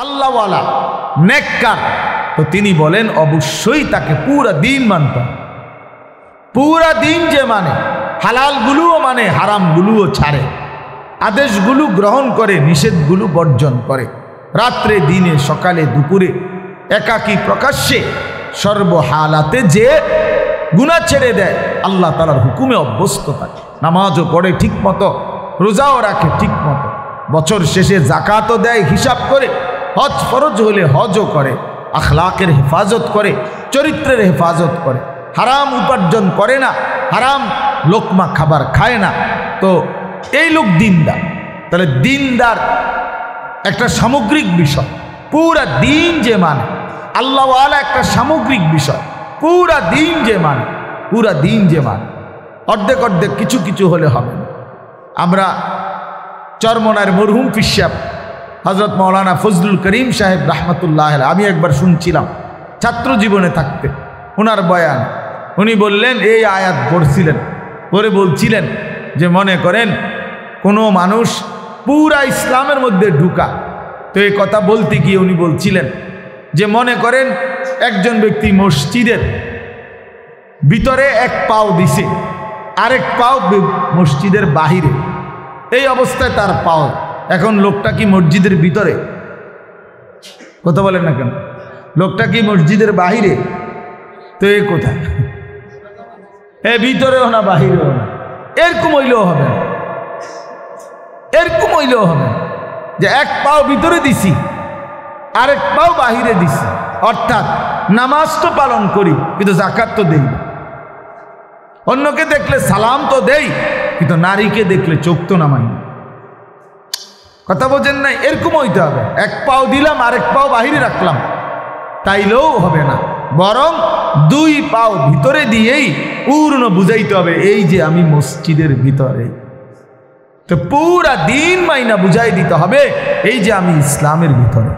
আল্লাহওয়ালা নেককার, তো তিনি বলেন অবশ্যই তাকে পুরা দিন মানতে হবে। পুরা দিন যে মানে, হালালগুলোও মানে, হারামগুলোও ছাড়ে, আদেশগুলো গ্রহণ করে, নিষেধগুলো বর্জন করে, রাত্রে দিনে সকালে দুপুরে একাকী প্রকাশ্যে সর্বহালাতে যে গুনাহ ছেড়ে দেয়, আল্লাহ তাআলার হুকুমে অভ্যস্ত থাকে, নামাজও পড়ে ঠিক মতো, রোজাও রাখে ঠিক মতো, বছর শেষে যাকাতও দেয় হিসাব করে, হজ ফরজ হলে হজও করে, আখলাকের হেফাজত করে, চরিত্রের হেফাজত করে, হারাম উপার্জন করে না, হারাম লোকমা খাবার খায় না, তো এই লোক দিনদার। তাহলে দিনদার একটা সামগ্রিক বিষয়, পুরা দিন যে মানে, আল্লাহওয়ালা একটা সামগ্রিক বিষয়, পুরা দিন যে মানে, পুরা দিন যে মানে, অর্ধেক অর্ধেক কিছু কিছু হলে হবে না। আমরা চরমনার মরহুম পীর সাহেব হযরত মাওলানা ফজলুল করিম সাহেব রাহমাতুল্লাহ আলাইহি, আমি একবার শুনছিলাম ছাত্র জীবনে থাকতে ওনার বয়ান, উনি বললেন এই আয়াত পড়ছিলেন, পরে বলছিলেন যে মনে করেন কোনো মানুষ পুরা ইসলামের মধ্যে ঢুকা, তো এই কথা বলতে গিয়ে উনি বলছিলেন যে মনে করেন একজন ব্যক্তি মসজিদের ভিতরে এক পাও দিছে, আরেক পাও মসজিদের বাহিরে, এই অবস্থায় তার পাও, এখন লোকটা কি মসজিদের ভিতরে? কথা বলেন না কেন? লোকটা কি মসজিদের বাহিরে? তো এ কোথায়? এ ভিতরেও না বাহিরেও না, এরকম হইলেও হবে না, এরকম হইলেও হবে যে এক পাও ভিতরে দিছি আরেক পাও বাহিরে দিছি, অর্থাৎ নামাজ তো পালন করি কিন্তু যাকাত তো দেই না, অন্যকে দেখলে সালাম তো দেই কিন্তু নারীকে দেখলে চোখ তো নামাই না। কথা বোঝেন নাই? এরকম হইতে হবে, এক পাও দিলাম আরেক পাও বাহিরে রাখলাম তাইলেও হবে না, বরং দুই পাও ভিতরে দিয়েই পূর্ণ বুঝাইতে হবে এই যে আমি মসজিদের ভিতরে, তো পুরা দিন মাইনা বুঝাই দিতে হবে এই যে আমি ইসলামের ভিতরে,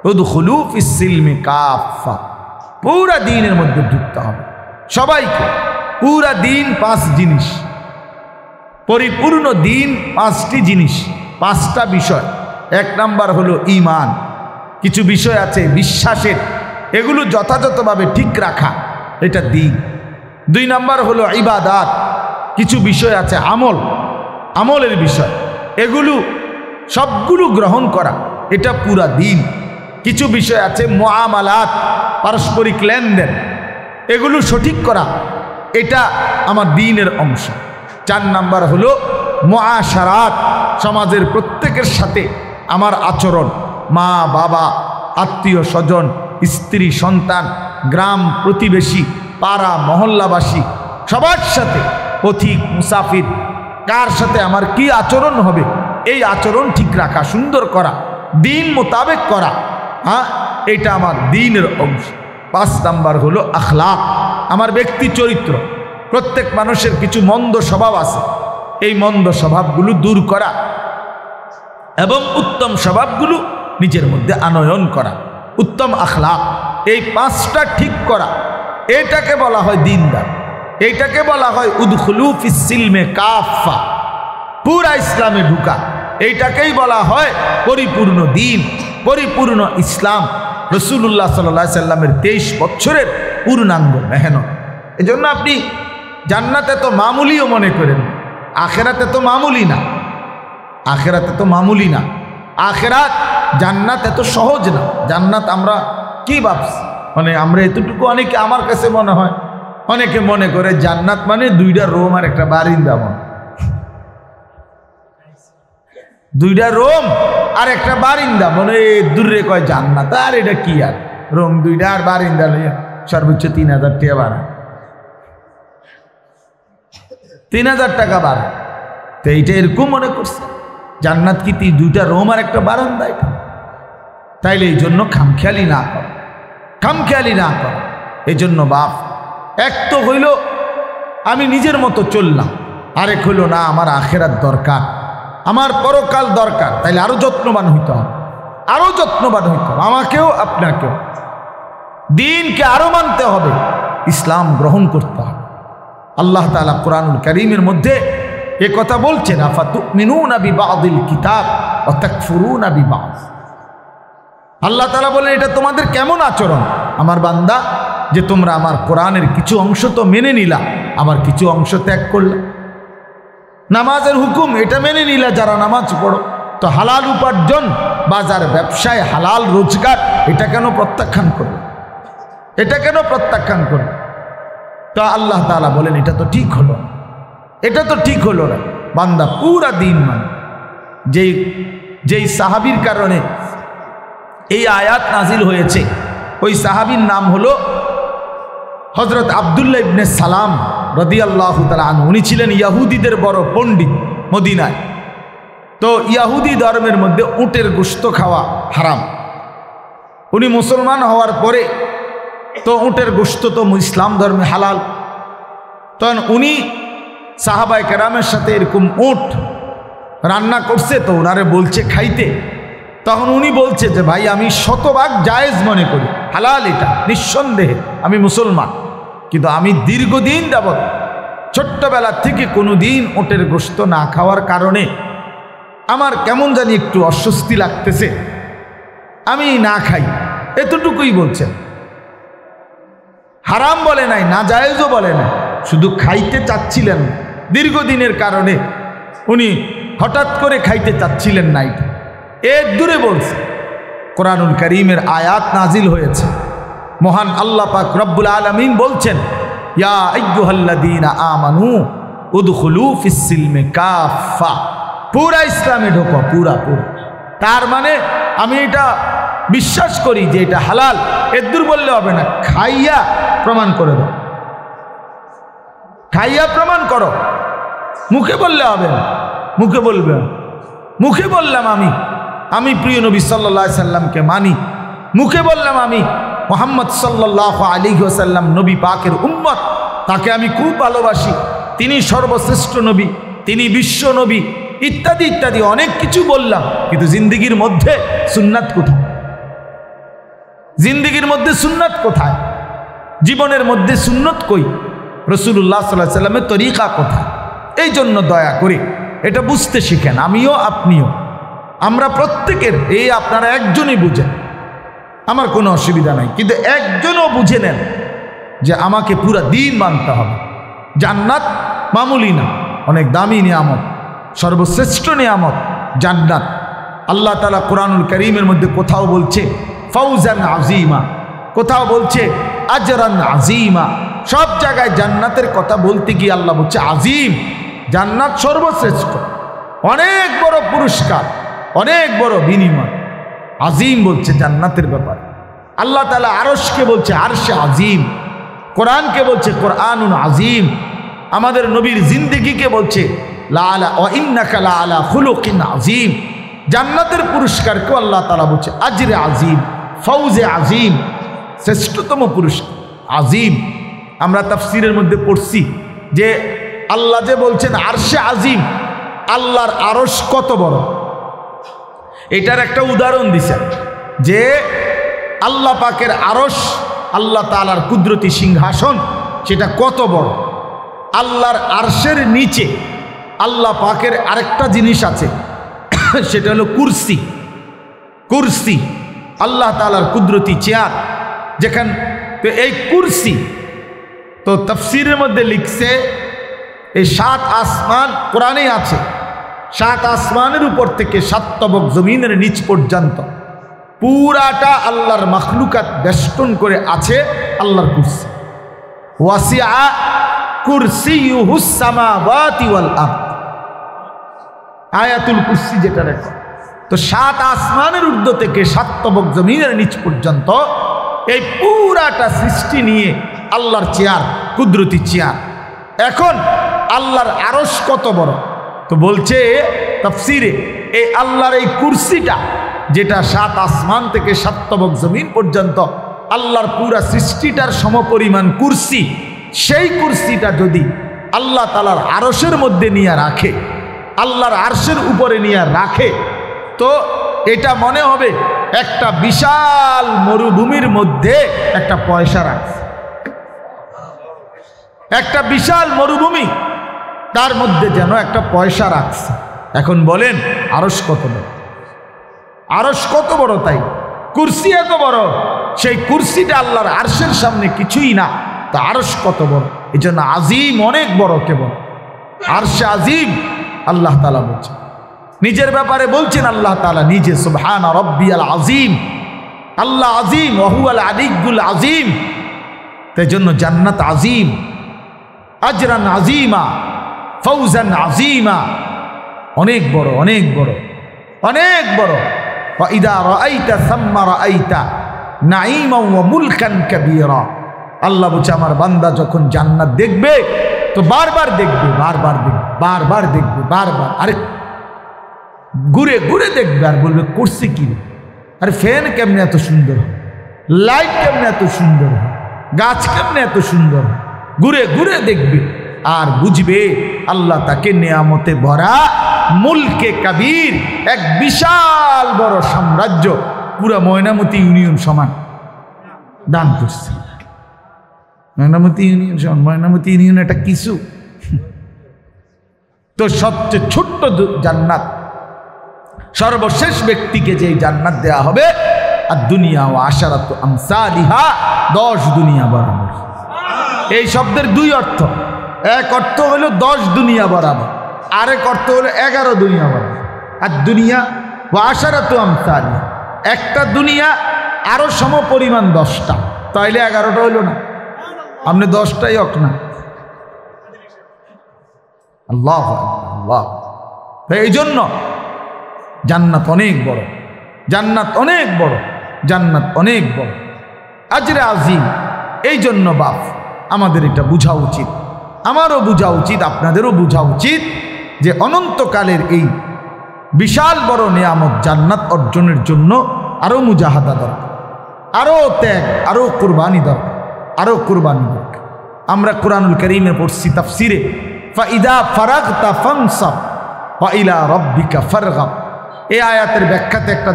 উদখুলু ফিস সিলমি কাফা, পুরা দিনের মধ্যে ঢুকতে হবে সবাইকে। পুরা দিন পাঁচ জিনিস, পরিপূর্ণ দিন পাঁচটি জিনিস, পাঁচটা বিষয়। এক নাম্বার হলো ঈমান, কিছু বিষয় আছে বিশ্বাসের, এগুলো যথাযথভাবে ঠিক রাখা, এটা দিন। দুই নাম্বার হলো ইবাদাত, কিছু বিষয় আছে আমল, আমলের বিষয়, এগুলো সবগুলো গ্রহণ করা, এটা পুরা দিন। কিছু বিষয় আছে মুআমালাত, পারস্পরিক লেনদেন, এগুলো সঠিক করা, এটা আমার দ্বীনের অংশ। চার নাম্বার হলো মুআশারাত, সমাজের প্রত্যেকের সাথে আমার আচরণ, মা বাবা, আত্মীয় স্বজন, স্ত্রী সন্তান, গ্রাম প্রতিবেশী, পাড়া মহল্লাবাসী, সবার সাথে, পথিক মুসাফির, কার সাথে আমার কি আচরণ হবে, এই আচরণ ঠিক রাখা, সুন্দর করা, দিন মোতাবেক করা, হ্যাঁ, এটা আমার দ্বীনের অংশ। পাঁচ নাম্বার হলো আখলাক, আমার ব্যক্তি চরিত্র। প্রত্যেক মানুষের কিছু মন্দ স্বভাব আছে, এই মন্দ স্বভাবগুলো দূর করা এবং উত্তম স্বভাবগুলো নিজের মধ্যে আনয়ন করা, উত্তম আখলাক, এই পাঁচটা ঠিক করা, এটাকে বলা হয় দিনদার, এইটাকে বলা হয় উদখুলু ফিস সিলমে কাফা, পুরা ইসলামে ঢুকা, এইটাকেই বলা হয় পরিপূর্ণ দিন, পরিপূর্ণ ইসলাম। রাসূলুল্লাহ সাল্লাল্লাহু আলাইহি সাল্লামের 23 বছরের পূর্ণাঙ্গ মেহনত। এজন্য আপনি জান্নাতে তো মামুলিও মনে করেন, আখেরাতে তো মামুলি না, আখেরাতে তো মামুলি না, আখেরাত জান্নাত এত সহজ না। জান্নাত আমরা কি ভাবছি, মানে আমরা এতটুকু, অনেকে আমার কাছে মনে হয়, অনেকে মনে করে জান্নাত মানে 2টা রুম আর একটা বারিন্দা, মনে 2টা রুম আর একটা বারিন্দা, মনে দূরে কয় জান্নাত, আর এটা কি, আর রুম 2টা আর বারিন্দা লইয়া সর্বোচ্চ 3000 টাকা বাড়ায়, 3000 টাকা বাড়ায়, তো এইটা এরকম মনে করছে জান্নাত কি 2টা রুম আর একটা বারান্দা, এটা তাইলে এই জন্য খামখেয়ালি না কর, খামখেয়ালি না কর। এই জন্য বাপ, এক তো হইল আমি নিজের মতো চললাম, আরেক হইল না আমার আখেরাত দরকার, আমার পরকাল দরকার, তাইলে আরো যত্নবান হইতে হবে, আরো যত্নবান হইতে হবে, আমাকেও আপনাকেও দিনকে আরো মানতে হবে, ইসলাম গ্রহণ করতে হবে। আল্লাহ তাআলা কুরআনুল কারীমের মধ্যে এ কথা বলছেন, আফাতুমিনুনা বিবাদিল কিতাব ওয়া তাকফুরুনা বিবাদ, আল্লাহ তাআলা বলেন এটা তোমাদের কেমন আচরণ আমার বান্দা, যে তোমরা আমার কোরআনের কিছু অংশ তো মেনে নিলা, আবার কিছু অংশ ত্যাগ করলা। নামাজের হুকুম এটা মেনে নিলা যারা নামাজ পড়ো, তো হালাল উপার্জন, বাজার ব্যবসায় হালাল রোজগার, এটা কেন প্রত্যাখ্যান করবে? এটা কেন প্রত্যাখ্যান করবে? তো আল্লাহ তাআলা বলেন এটা তো ঠিক হলো, এটা তো ঠিক হলো না। বান্দা পুরা দিন মানে যেই সাহাবীর কারণে এই আয়াত নাজিল হয়েছে, ওই সাহাবীর নাম হলো হযরত আব্দুল্লাহ ইবনে সালাম রাদিয়াল্লাহু তাআলা আনহু। উনি ছিলেন ইয়াহুদীদের বড় পণ্ডিত মদিনায়। তো ইয়াহুদি ধর্মের মধ্যে উটের গোশত খাওয়া হারাম। উনি মুসলমান হওয়ার পরে তো উটের গোশত তো ইসলাম ধর্মে হালাল। তখন উনি সাহাবায়ে কেরামের সাথে এরকম উট রান্না করছে, তো ওনারে বলছে খাইতে। তখন উনি বলছে যে ভাই আমি শতভাগ জায়েজ মনে করি, হালাল এটা নিঃসন্দেহে, আমি মুসলমান, কিন্তু আমি দীর্ঘদিন যাবৎ ছোট্টবেলা থেকে কোনো দিন উটের গোশত না খাওয়ার কারণে আমার কেমন জানি একটু অস্বস্তি লাগতেছে, আমি না খাই, এতটুকুই বলছেন। হারাম বলে নাই, না জায়েজও বলে নাই, শুধু খাইতে চাচ্ছিলেন দীর্ঘদিনের কারণে উনি হঠাৎ করে খাইতে চাচ্ছিলেন না। এটা এর দূরে বলছে। কোরআনুল কারীমের আয়াত নাজিল হয়েছে, মহান আল্লাহ পাক রব্বুল আলামিন বলছেন ইয়া আইয়ুহাল্লাযীনা আমানু উদখুলু ফিস সিলমি কাফা, পুরা ইসলামে ঢোকো, পুরা। তার মানে আমি এটা বিশ্বাস করি যে এটা হালাল, এর দূর বললে হবে না, খাইয়া প্রমাণ করে দাও, খাইয়া প্রমাণ করো। মুখে বললে হবে না, মুখে বলবে, মুখে বললাম আমি প্রিয় নবী সাল্লাল্লাহু আলাইহি সাল্লামকে মানি, মুখে বললাম আমি মুহাম্মদ সাল্লাল্লাহু আলাইহি ওয়াসাল্লাম নবী পাকের উম্মত, তাকে আমি খুব ভালোবাসি, তিনি সর্বশ্রেষ্ঠ নবী, তিনি বিশ্ব নবী, ইত্যাদি ইত্যাদি অনেক কিছু বললাম, কিন্তু জিন্দেগির মধ্যে সুন্নাত কোথায়? জিন্দেগির মধ্যে সুন্নাত কোথায়? জীবনের মধ্যে সুন্নত কই? রাসূলুল্লাহ সাল্লাল্লাহু আলাইহি সাল্লামের তরিকা কোথায়? এই জন্য দয়া করে এটা বুঝতে শিখেন, আমিও আপনিও, আমরা প্রত্যেকের। এই আপনারা একজনই বুঝেন, আমার কোনো অসুবিধা নাই, কিন্তু একজনও বুঝে নেন যে আমাকে পুরা দিন মানতে হবে। জান্নাত মামুলি না, অনেক দামি নিয়ামত, সর্বশ্রেষ্ঠ নিয়ামত জান্নাত। আল্লাহ তাআলা কোরআনুল কারীমের মধ্যে কোথাও বলছে ফাউজান আজিমা, কোথাও বলছে আজরান আজিমা। সব জায়গায় জান্নাতের কথা বলতে গিয়ে আল্লাহ বলছে আজিম, জান্নাত সর্বশ্রেষ্ঠ, অনেক বড় পুরস্কার, অনেক বড় বিনিময়। আজিম বলছে জান্নাতের ব্যাপার। আল্লাহ তাআলা আরশকে বলছে আরশে আজিম, কোরআনকে বলছে কোরআনুন আজিম, আমাদের নবীর জিন্দেগিকে বলছে লা আলা ওয়া ইন্নাকা লা আলা খুলুকিন আজিম। জান্নাতের পুরস্কারকে আল্লাহ তাআলা বলছে আজরে আজিম, ফৌজে আজিম, শ্রেষ্ঠতম পুরস্কার আজিম। আমরা তাফসীরের মধ্যে পড়ছি যে আল্লাহ যে বলছেন আরশে আজিম, আল্লাহর আরশ কত বড়, এটার একটা উদাহরণ দিছেন যে আল্লাহ পাকের আরশ, আল্লাহ তাআলার কুদরতি সিংহাসন, সেটা কত বড়। আল্লাহর আরশের নিচে আল্লাহ পাকের আরেকটা জিনিস আছে, সেটা হলো কুরসি। কুরসি আল্লাহ তাআলার কুদরতি চেয়ার, যেখান তো এই কুরসি, তো তাফসীরের মধ্যে লিখছে এই 7 আসমান, কোরআনে আছে 7 আসমানের উপর থেকে 7 তবক জমিনের নিচ পর্যন্ত পুরাটা আল্লাহর মাখলুকাত বেষ্টন করে আছে আল্লাহর কুরসি। ওয়াসিআ কুরসিয়ুহুস সামাওয়াতি ওয়াল আরদ, আয়াতুল কুরসি যেটা লেখা। তো 7 আসমানের ঊর্ধ্ব থেকে 7 তবক জমিনের নিচ পর্যন্ত এই পুরাটা সৃষ্টি নিয়ে আল্লাহর চেয়ার, কুদরতি চেয়ার। এখন আল্লাহর আরশ কত বড়, তো বলছে তাফসীরে এই আল্লাহর এই কুরসিটা, যেটা 7 আসমান থেকে 7 তবক জমিন পর্যন্ত আল্লাহর পুরা সৃষ্টিটার সমপরিমাণ কুরসি, সেই কুরসিটা যদি আল্লাহ তাআলার আরশের মধ্যে নিয়ে রাখে, আল্লাহর আরশের উপরে নিয়ে রাখে, তো এটা মনে হবে একটা বিশাল মরুভূমির মধ্যে একটা পয়সা রাখছে। একটা বিশাল মরুভূমি, তার মধ্যে যেন একটা পয়সা রাখছে। এখন বলেন আরশ কত বড়, আরশ কত বড়। তাই কুরসি এত বড়, সেই কুরসিটা আল্লাহর আরশের সামনে কিছুই না, তা আরশ কত বড়। এই জন্য আজিম অনেক বড়, কেবল আরশে আজিম। আল্লাহ তাআলা বলছেন, নিজের ব্যাপারে বলছেন আল্লাহ তাআলা নিজে, সুবহান রাব্বিয়াল আজিম, আল্লাহ আজিম, ওয়া হুয়াল আলিয়্যুল আজিম। তাই জন্য জান্নাত আজিম, আজরান আজিমা, ফৌজান আজিমা, অনেক বড়, অনেক বড়, অনেক বড়। ওয়া ইযা রাআইতা সাম্মা রাআইতা নাঈমা ওয়া মুলকান কাবীরা। আল্লাহ বলছে আমার বান্দা যখন জান্নাত দেখবে তো বারবার দেখবে, বারবার দেখবে, বারবার দেখবে, বারবার। আরে ঘুরে ঘুরে দেখবে আর বলবে করছে কি, আরে ফ্যান কেমনে এত সুন্দর হয়, লাইট কেমনে এত সুন্দর হয়, গাছ কেমনে এত সুন্দর হয়। ঘুরে ঘুরে দেখবে আর বুঝবে আল্লাহ তাকে নেয়ামতে ভরা মুলকে কাবীর, এক বিশাল বড় সাম্রাজ্য, পুরা ময়নামতি ইউনিয়ন সমান দান করছে। ময়নামতি ইউনিয়ন সমান, ময়নামতি ইউনিয়ন এটা কিছু, তো সবচেয়ে ছোট্ট জান্নাত, সর্বশেষ ব্যক্তিকে যে জান্নাত দেয়া হবে, আর দুনিয়া ও আশারাতু আমসালিহা, 10 দুনিয়া বরাবর। এই শব্দের দুই অর্থ, এক অর্থ হলো 10 দুনিয়া বরাবর, আরেক অর্থ হলো 11 দুনিয়া বরাবর। আর দুনিয়া ও আশারাতু আমসালিহা, একটা দুনিয়া আরো সম পরিমাণ 10টা, তাইলে 11টা হইল না, আপনি 10টাই অক না। আল্লাহ আল্লাহ। এই জন্য জান্নাত অনেক বড়, জান্নাত অনেক বড়, জান্নাত অনেক বড়, আজরে আজিম। এই জন্য বাপ আমাদের এটা বোঝা উচিত, আমারও বোঝা উচিত, আপনাদেরও বোঝা উচিত যে অনন্তকালের এই বিশাল বড় নিয়ামত জান্নাত অর্জনের জন্য আরও মুজাহাদা দরকার, আরও ত্যাগ, আরও কুরবানি দরকার, আরও কুরবানি দরকার। আমরা কোরআনুল কারীমে পড়ছি তাফসিরে, ফাইদা ফারাগতা ফানসাব ওয়া ইলা রাব্বিকা ফারগাব। এই আয়াতের ব্যাখ্যাতে একটা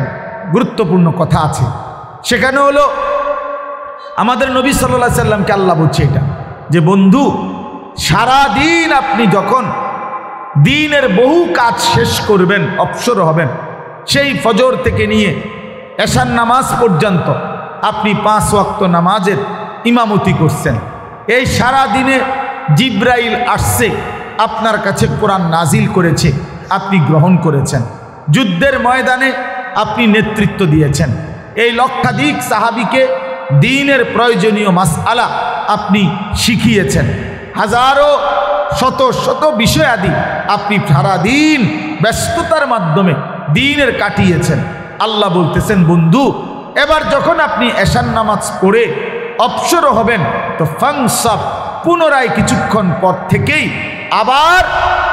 গুরুত্বপূর্ণ কথা আছে, সেখানে হলো আমাদের নবী সাল্লাল্লাহু আলাইহি সাল্লামকে আল্লাহ বলছে এটা, যে বন্ধু সারা দিন আপনি যখন দিনের বহু কাজ শেষ করবেন, অবসর হবেন, সেই ফজর থেকে নিয়ে এশার নামাজ পর্যন্ত আপনি 5 ওয়াক্ত নামাজের ইমামতি করছেন। এই সারা দিনে জিব্রাইল আসছে, আপনার কাছে কোরআন নাজিল করেছে, আপনি গ্রহণ করেছেন। যুদ্ধের ময়দানে আপনি নেতৃত্ব দিয়েছেন, এই লক্ষাধিক সাহাবীকে দ্বীনের প্রয়োজনীয় মাসআলা আপনি শিখিয়েছেন, হাজারো শত শত বিষয়াদি আপনি সারাদিন ব্যস্ততার মাধ্যমে দ্বীনের কাটিয়েছেন। আল্লাহ বলতেছেন বন্ধু এবার যখন আপনি এশার নামাজ পড়ে অবসর হবেন তো ফানসাব, পুনরায় কিছুক্ষণ পর থেকেই আবার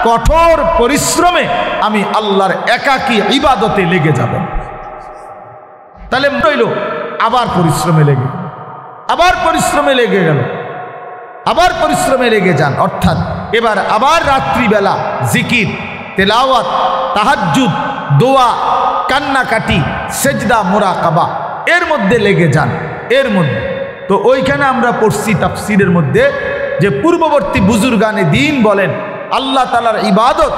কঠোর পরিশ্রমে আমি আল্লাহর একাকী ইবাদতে লেগে যাবেন। তাহলে হইল আবার পরিশ্রমে লেগে, আবার পরিশ্রমে লেগে গেল, আবার পরিশ্রমে লেগে যান। অর্থাৎ এবার আবার রাত্রিবেলা জিকির, তেলাওয়াত, তাহাজ্জুদ, দোয়া, কান্নাকাটি, সেজদা, মুরাকাবা, এর মধ্যে লেগে যান। এর মধ্যে তো ওইখানে আমরা পড়ছি তাফসীরের মধ্যে যে পূর্ববর্তী বুজুর্গানে দ্বীন বলেন আল্লাহ তাআলার ইবাদত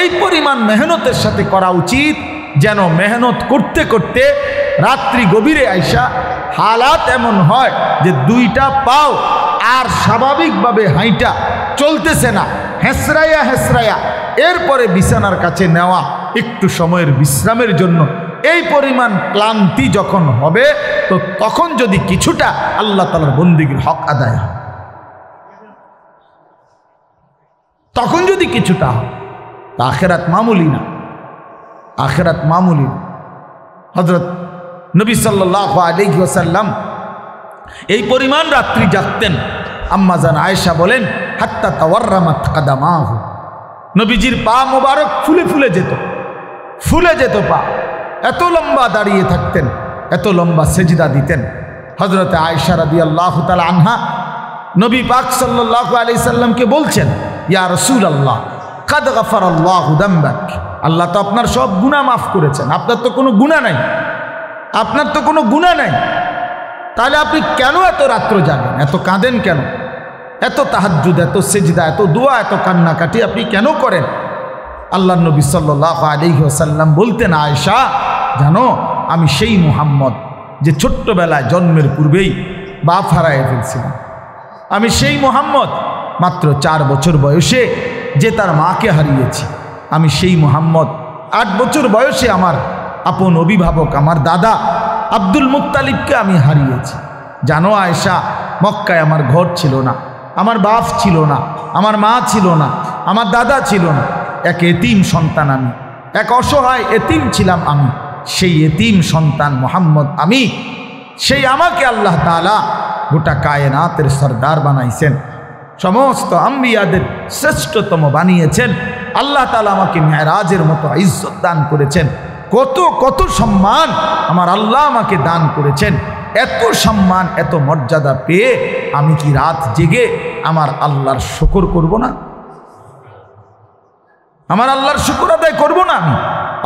এই পরিমাণ মেহনতের সাথে করা উচিত যেন মেহনত করতে করতে রাত্রি গভীরে আইসা হালাত এমন হয় যে 2টা পাও আর স্বাভাবিকভাবে হাইটা চলতেছে না, হেসরাইয়া হেসরাইয়া এরপরে বিছানার কাছে নেওয়া একটু সময়ের বিশ্রামের জন্য। এই পরিমাণ ক্লান্তি যখন হবে তো তখন যদি কিছুটা আল্লাহ তাআলার বন্দেগীর হক আদায় হয়, তখন যদি কিছুটা হয়, আখিরাত মামুলি না, আখিরাত মামুলি না। হযরত নবী সাল্লাল্লাহু আলাইহি ওয়াসাল্লাম এই পরিমাণ রাত্রি জাগতেন, আম্মা জান আয়েশা বলেন হাত্তা তাওয়াররামাত কাদামাহু, নবীজির পা মোবারক ফুলে ফুলে যেত, ফুলে যেত পা, এত লম্বা দাঁড়িয়ে থাকতেন, এত লম্বা সেজদা দিতেন। হযরতে আয়েশা রাদিয়াল্লাহু তাআলা আনহা নবী পাক সাল্লাল্লাহু আলাইহি সাল্লামকে বলছেন, ইয়া রাসূলুল্লাহ কাদ গাফারাল্লাহু যামবাক, আল্লাহ তো আপনার সব গুনাহ মাফ করেছেন, আপনার তো কোনো গুনাহ নাই, আপনার তো কোনো গুনাহ নাই, তাহলে আপনি কেন এত রাত্র জাগেন, এত কাঁদেন কেন, এত তাহাজ্জুদ, এত সেজদা, এত দোয়া, এত কান্নাকাটি আপনি কেন করেন? আল্লাহর নবী সাল্লাল্লাহু আলাইহি ওয়াসাল্লাম বলতেন, আয়েশা জানো আমি সেই মুহাম্মদ যে ছোট্টবেলায় জন্মের পূর্বেই বাপ হারায় ফেলছিলাম। আমি সেই মোহাম্মদ মাত্র 4 বছর বয়সে যে তার মাকে হারিয়েছি। আমি সেই মোহাম্মদ 8 বছর বয়সে আমার আপন অভিভাবক আমার দাদা আব্দুল মুত্তালিবকে আমি হারিয়েছি। জানো আয়েশা, মক্কায় আমার ঘর ছিল না, আমার বাপ ছিল না, আমার মা ছিল না, আমার দাদা ছিল না। এক এতিম সন্তান আমি, এক অসহায় এতিম ছিলাম আমি। সেই এতিম সন্তান মোহাম্মদ আমি, সেই আমাকে আল্লাহ তাআলা গোটা কায়নাতের সরদার বানাইছেন, সমস্ত আম্বিয়াদের শ্রেষ্ঠতম বানিয়েছেন। আল্লাহ তাআলা আমাকে মেরাজের মতো ইজ্জত দান করেছেন। কত কত সম্মান আমার আল্লাহ আমাকে দান করেছেন। এত সম্মান এত মর্যাদা পেয়ে আমি কি রাত জেগে আমার আল্লাহর শুকর করব না? আমার আল্লাহর শুকর আদায় করব না আমি?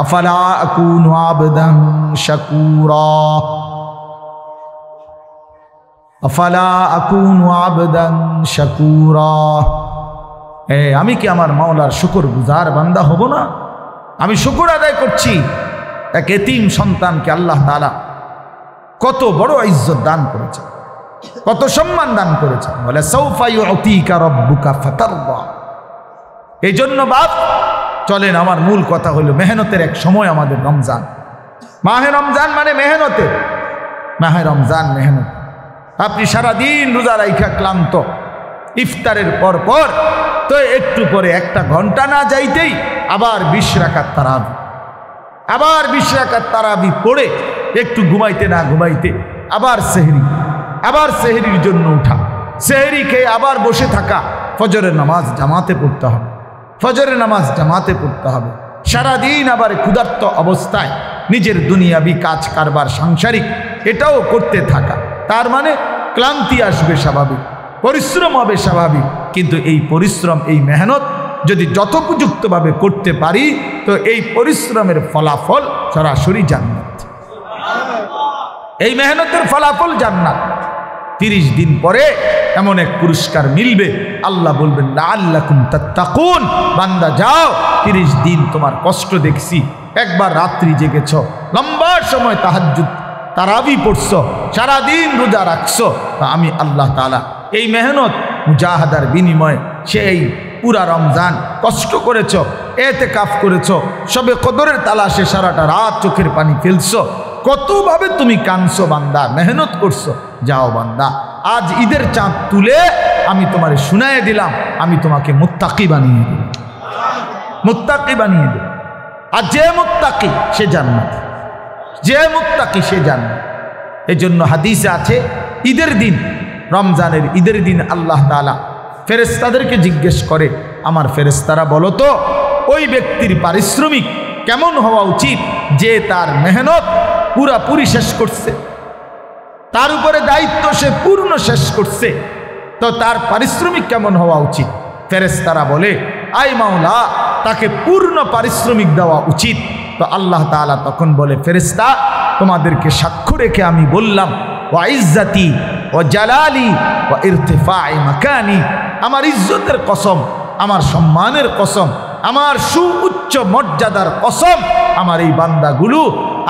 আফালা আকুনু আবদান শাকুরা, আফালা আকুনু আবদান শাকুরা। আমি কি আমার মাওলার শুকর গুজার বান্দা হব না? আমি শুকর আদায় করছি। এক এতিম সন্তানকে আল্লাহ তাআলা কত বড় ইজ্জত দান করেছে, কত সম্মান দান করেছে। বলে সাউফা ইউতিকা রাব্বুকা ফাতারদা। এই জন্য বাপ চলেন, আমার মূল কথা হলো মেহনতের এক সময় আমাদের রমজান, মাহে রমজান মানে মেহনতের মাহে রমজান, মেহনত। আপনি সারাদিন রোজা রাইখা ক্লান্ত, ইফতারের পর পর তো একটু পরে 1 ঘন্টা না যাইতেই আবার 20 রাকাত তারাবি, আবার 20 রাকাত তারাবি পড়ে একটু ঘুমাইতে না ঘুমাইতে আবার সেহরি, আবার সেহরির জন্য উঠা, সেহরি খেয়ে আবার বসে থাকা। ফজরের নামাজ জামাতে পড়তে হবে, ফজরের নামাজ জামাতে পড়তে হবে। সারাদিন আবার ক্ষুধার্ত অবস্থায় নিজের দুনিয়াবি কাজ কারবার সাংসারিক এটাও করতে থাকা। তার মানে ক্লান্তি আসবে স্বাভাবিক, পরিশ্রম হবে স্বাভাবিক। কিন্তু এই পরিশ্রম, এই মেহনত যদি যথোপযুক্তভাবে করতে পারি তো এই পরিশ্রমের ফলাফল সরাসরি জান্নাত। এই মেহনতের ফলাফল জান্নাত। 30 দিন পরে এমন এক পুরস্কার মিলবে, আল্লাহ বলবেন লাআল্লাকুম তাত্তাকুন। বান্দা যাও, 30 দিন তোমার কষ্ট দেখছি, একবার রাত্রি জেগেছ, লম্বা সময় তাহাজ্জুদ তারাবি পড়ছো, সারাদিন রোজা রাখছো, তা আমি আল্লাহ তাআলা এই মেহনত মুজাহাদার বিনিময়ে সেই পুরা রমজান কষ্ট করেছ, এতেকাফ করেছ, সবে কদরের তালাশে সারাটা রাত চোখের পানি ফেলছো, কতভাবে তুমি কাঁদছো বান্দা, মেহনত করছো। যাও বান্দা, আজ ঈদের চাঁদ তুলে আমি তোমারে শুনাইয়ে দিলাম, আমি তোমাকে মুত্তাকি বানিয়ে দিলাম, মুত্তাকি বানিয়ে দিলাম। আর যে মুত্তাকি সে জান্নাত, যে মুত্তাকি সে জান্নাত। এই জন্য হাদিসে আছে ঈদের দিন, রমজানের ঈদের দিন আল্লাহ তাআলা ফেরেশতাদেরকে জিজ্ঞেস করে, আমার ফেরেশতারা বলো তো ওই ব্যক্তির পারিশ্রমিক কেমন হওয়া উচিত যে তার মেহনত পুরাপুরি শেষ করছে, তার উপরে দায়িত্ব সে পূর্ণ শেষ করছে, তো তার পারিশ্রমিক কেমন হওয়া উচিত? ফেরেশতারা বলে, আই মাওলা, তাকে পূর্ণ পারিশ্রমিক দেওয়া উচিত। তো আল্লাহ তাআলা তখন বলে, ফেরেশতা তোমাদেরকে সাক্ষ্য রেখে আমি বললাম, ওয়া ইজ্জতি ওয়া জালালি ওয়া ইরতিফা'i মাকানি, আমার ইজ্জতের কসম, আমার সম্মানের কসম, আমার সুউচ্চ মর্যাদার কসম, আমার এই বান্দাগুলো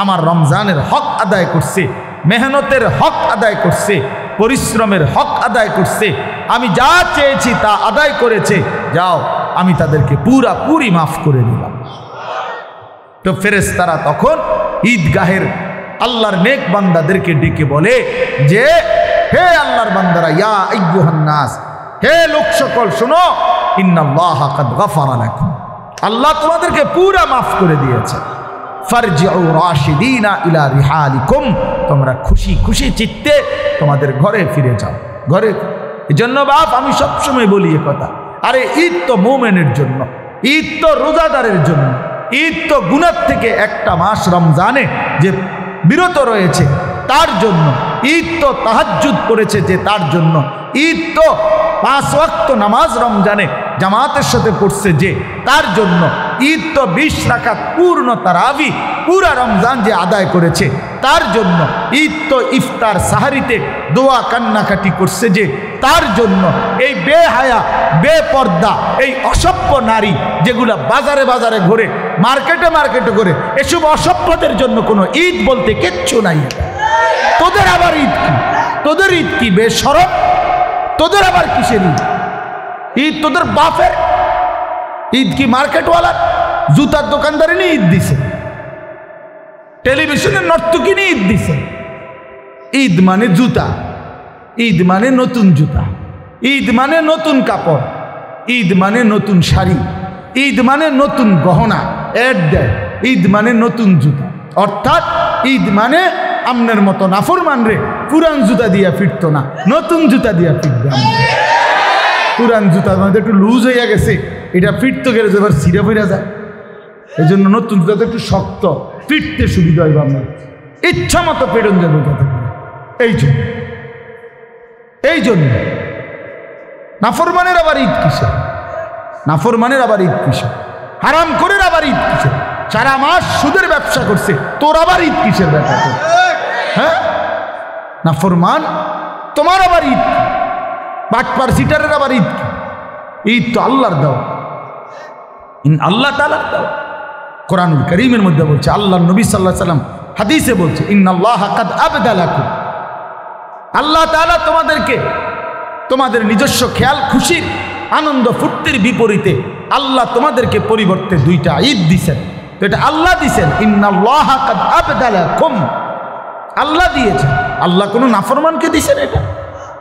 আমার রমজানের হক আদায় করছে, মেহনতের হক আদায় করছে, পরিশ্রমের হক আদায় করছে, আমি যা চেয়েছি তা আদায় করেছে, যাও আমি তাদেরকে পুরাপুরি মাফ করে দিলাম। তো ফেরেশতারা তখন ঈদগাহের আল্লাহর নেক বান্দাদেরকে ডেকে বলে যে, হে আল্লাহর বান্দারা, ইয়া আইয়ুহান নাস, হে লোক সকল শোনো, ইন্নাল্লাহা কাদ গাফারা লাকুম, আল্লাহ তোমাদেরকে পুরা মাফ করে দিয়েছে। ফারজিউ রাশিদিনা ইলা রিহালিকুম, তোমরা খুশি খুশি চিত্তে তোমাদের ঘরে ফিরে যাও, ঘরে। এজন্য বাপ আমি সবসময় বলি এ কথা, আরে ঈদ তো মুমিনের জন্য, ঈদ তো রোজাদারের জন্য, ঈদ তো গুনাহ থেকে একটা মাস রমজানে যে বিরত রয়েছে তার জন্য, ঈদ তো তাহাজ্জুদ করেছে যে তার জন্য, ঈদ তো 5 ওয়াক্ত নামাজ রমজানে জামাতের সাথে পড়ছে যে তার জন্য, ঈদ তো 20 রাকাত পূর্ণ তারাবি পুরা রমজান যে আদায় করেছে তার জন্য, ঈদ তো ইফতার সাহারিতে দোয়া কান্নাকাটি করছে যে তার জন্য। এই বেহায়া বেপর্দা এই অসভ্য নারী যেগুলা বাজারে বাজারে ঘুরে, মার্কেটে মার্কেটে ঘুরে, এসব অসভ্যদের জন্য কোনো ঈদ বলতে কিচ্ছু নাই। তোদের আবার ঈদ কি? তোদের ঈদ কি বেশরম? তোদের আবার কিসের ঈদ? ঈদ তোদের বাপের। ঈদ কি মার্কেটওয়ালার? জুতার দোকানদারি নিয়ে ঈদ দিছে, টেলিভিশনের নর্তকী নিয়ে ঈদ দিছে। ঈদ মানে জুতা, ঈদ মানে নতুন জুতা, ঈদ মানে নতুন কাপড়, ঈদ মানে নতুন শাড়ি, ঈদ মানে নতুন গহনা এড দেয়। ঈদ মানে নতুন জুতা, অর্থাৎ ঈদ মানে আমনের মতো নাফরমান রে পুরান জুতা দিয়া ফিরতো না, নতুন জুতা দিয়া ফিরবে। পুরান জুতা মানে একটু লুজ হইয়া গেছে, এটা ফিরতে গেলে এবার ছিঁড়ে ফিরে যায়। এই জন্য নতুন জুতা একটু শক্ত, ফিরতে সুবিধা হইব, আপনার ইচ্ছা মতো পেরন যাবে যাতে করে। এই জন্য নাফরমানের আবার ঈদ কিসে? নাফরমানের আবার ঈদ কিসে? হারাম করে আবার ঈদ কিসে? সারা মাস সুদের ব্যবসা করছে, তোর আবার ঈদ কিসের ব্যাপার? হ্যাঁ নাফরমান, তোমার আবার ঈদ কি? বাটপার সিটারের আবার ঈদ কি? ঈদ তো আল্লাহর দেওয়া, আল্লাহ তাআলার দেওয়া। কোরআনুল কারীমের মধ্যে বলছে, আল্লাহর নবী সাল্লাল্লাহু আলাইহি ওয়াসাল্লাম হাদিসে বলছে, ইন্নাল্লাহা কাদ আবদালাকুম, আল্লাহ তাআলা তোমাদেরকে তোমাদের নিজস্ব খেয়াল খুশির আনন্দ ফুর্তির বিপরীতে আল্লাহ তোমাদেরকে পরিবর্তে দুইটা ঈদ দিছেন। তো এটা আল্লাহ দিছেন, ইন্নাল্লাহা কাদ আবদালাকুম, আল্লাহ দিয়েছেন। আল্লাহ কোনো নাফরমানকে দিছেন এটা?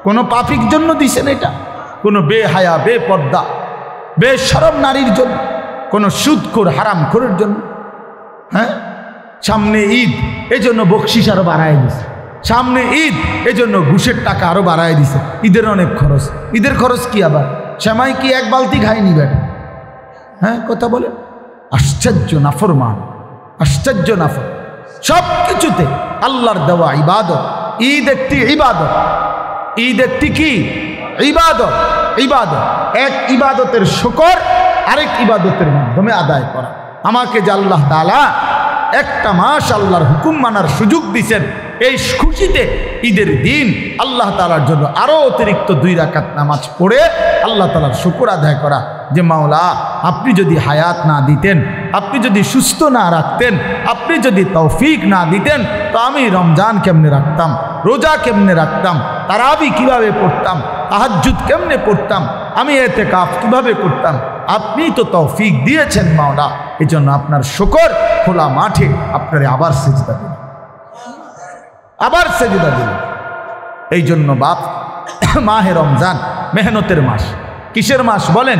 কোনো পাপির জন্য দিছেন এটা? কোনো বেহায়া বেপর্দা বেশরম নারীর জন্য? কোনো সুদখোর হারামখোরের জন্য? হ্যাঁ, সামনে ঈদ এজন্য বকশিস আরো বাড়ায় দিছে, সামনে ঈদ এজন্য ঘুষের টাকা আরো বাড়ায় দিছে। ঈদের অনেক খরচ, ঈদের খরচ কি আবার? সেমাই কি এক বালতি খায়নি বেটা? হ্যাঁ কথা বলে, আশ্চর্য নাফরমান, আশ্চর্য নাফর। সব কিছুতে আল্লাহর দেওয়া ইবাদত। ঈদ একটি ইবাদত, ঈদ একটি কি ইবাদত? ইবাদত, এক ইবাদতের শুকর আরেক ইবাদতের মাধ্যমে আদায় করা। আমাকে যে আল্লাহ তাআলা একটা মাস আল্লাহর হুকুম মানার সুযোগ দিছেন, এই খুশিতে ঈদের দিন আল্লাহ তাআলার জন্য আরো অতিরিক্ত 2 রাকাত নামাজ পড়ে আল্লাহ তাআলার শুকর আদায় করা, যে মাওলা আপনি যদি হায়াত না দিতেন, আপনি যদি সুস্থ না রাখতেন, আপনি যদি তৌফিক না দিতেন, তো আমি রমজান কেমনে রাখতাম, রোজা কেমনে রাখতাম, তারাবি কিভাবে পড়তাম, তাহাজ্জুদ কেমনে পড়তাম, আমি ইতিকাফ কিভাবে করতাম? আপনি তো তৌফিক দিয়েছেন মাওলা, এই জন্য আপনার শুকর। খোলা মাঠে আপনারে আবার সেজদা দিন, আবার সেজদা দিন। এই জন্য বাপ, মাহে রমজান মেহনতের মাস। কিসের মাস বলেন?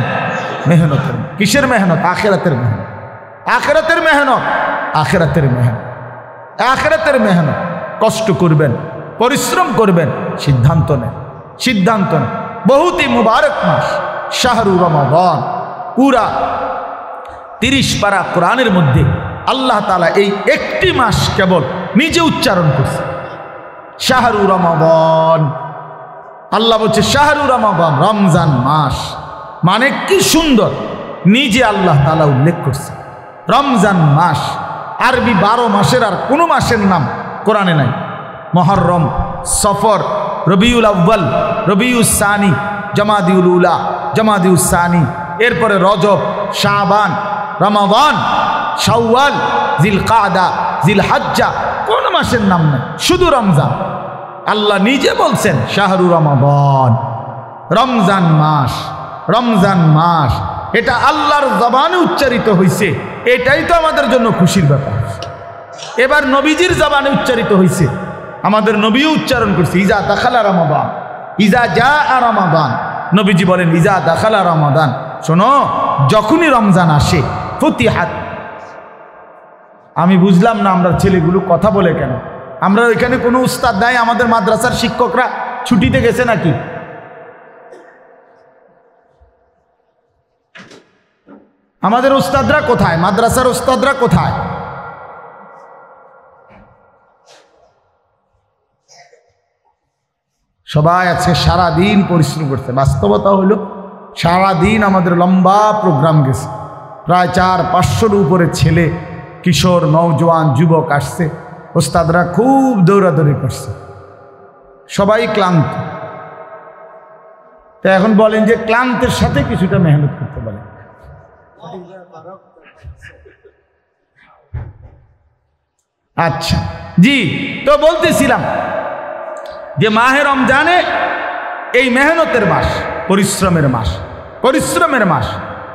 মেহনতের। কিসের মেহনত? আখিরাতের মেহনত, আখিরাতের মেহনত, আখিরাতের মেহনত, আখিরাতের মেহনত। কষ্ট করবেন, পরিশ্রম করবেন, সিদ্ধান্ত নেন, সিদ্ধান্ত নেন। বহুতই মুবারক মাস শাহরু রমাদান। পুরা 30 পারা কোরআনের মধ্যে আল্লাহ তাআলা এই একটি মাস কেবল নিজে উচ্চারণ করছে, শাহরু রমাদান। আল্লাহ বলছে শাহরু রমাদান, রমজান মাস। মানে কি সুন্দর, নিজে আল্লাহ তাআলা উল্লেখ করছে রমজান মাস। আরবি 12 মাসের আর কোনো মাসের নাম কোরআনে নাই। মুহররম, সফর, রবিউল আউয়াল, রবিউস সানি, জামাদিউল উলা, জামাদিউস সানি, এরপরে রজব, শাবান, রমাদান, শাওয়াল, জিলকাদা, জিলহজ্জা, কোন মাসের নাম নেই, শুধু রমজান। আল্লাহ নিজে বলছেন শাহরু রমাদান, রমজান মাস, রমজান মাস। এটা আল্লাহর জবানে উচ্চারিত হয়েছে, এটাই তো আমাদের জন্য খুশির ব্যাপার। এবার নবীজির জবানে উচ্চারিত হয়েছে, আমাদের নবীও উচ্চারণ করছে, ইজা দাখালা রমাদান, ইজা জাআ রমাদান। নবীজি বলেন ইজা দাখালা রমাদান, শোনো যখনই রমজান আসে, ফুতিহাত। আমি বুঝলাম না আমরা ছেলেগুলো কথা বলে কেন? আমরা এখানে কোনো উস্তাদ নাই? আমাদের মাদ্রাসার শিক্ষকরা ছুটিতে গেছে নাকি? আমাদের উস্তাদরা কোথায়? মাদ্রাসার উস্তাদরা কোথায়? সবাই আছে, সারাদিন পরিশ্রম করছে। বাস্তবতা হলো সারাদিন আমাদের লম্বা প্রোগ্রাম গেছে, প্রায় 400-500-র উপরে ছেলে, কিশোর, নওজোয়ান, যুবক আসছে। ওস্তাদরা খুব দৌড়াদৌড়ি করছে, সবাই ক্লান্ত। তো এখন বলেন যে ক্লান্তের সাথে কিছুটা মেহনত করতে বলেন। আচ্ছা জি, তো বলতেছিলাম যে মাহে রমজানে এই মেহনতের মাস, পরিশ্রমের মাস, পরিশ্রমের মাস।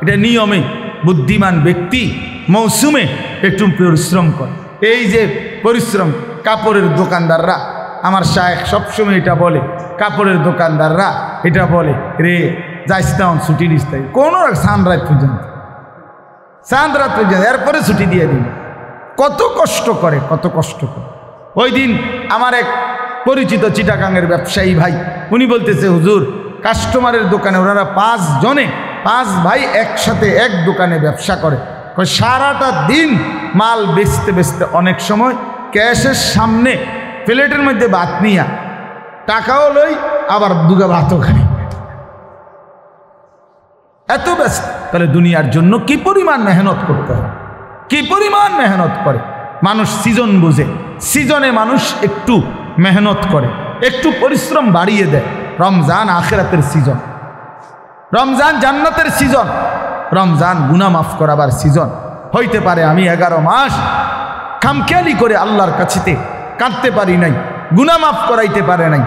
এটা নিয়মে বুদ্ধিমান ব্যক্তি মৌসুমে একটু পরিশ্রম করে। এই যে পরিশ্রম, কাপড়ের দোকানদাররা, আমার শায়েখ সবসময় এটা বলে, কাপড়ের দোকানদাররা এটা বলে, রে যাইস না ছুটি নিস, তাই কোনো সান রাত পর্যন্ত, সান রাত পর্যন্ত, এরপরে ছুটি দিয়ে দিন। কত কষ্ট করে, কত কষ্ট করে। ওই দিন আমার এক পরিচিত চিটাগাংয়ের ব্যবসায়ী ভাই, উনি বলতেছে, হুজুর কাস্টমারের দোকানে ওনারা 5 জনে 5 ভাই একসাথে এক দোকানে ব্যবসা করে, সারাটা দিন মাল বেচতে বেচতে অনেক সময় ক্যাশের সামনে প্লেটের মধ্যে ভাত নিয়া টাকাও লই, আবার দুগা ভাতও খাই, এত ব্যস্ত। তাহলে দুনিয়ার জন্য কি পরিমাণ মেহনত করতে হয়, কি পরিমাণ মেহনত করে মানুষ। সিজন বুঝে, সিজনে মানুষ একটু মেহনত করে, একটু পরিশ্রম বাড়িয়ে দেয়। রমজান আখিরাতের সিজন, রমজান জান্নাতের সিজন, রমজান গুনাহ মাফ করাবার সিজন। হইতে পারে আমি 11 মাস খামখেয়ালি করে আল্লাহর কাছেতে কাঁদতে পারি নাই, গুনাহ মাফ করাইতে পারে নাই।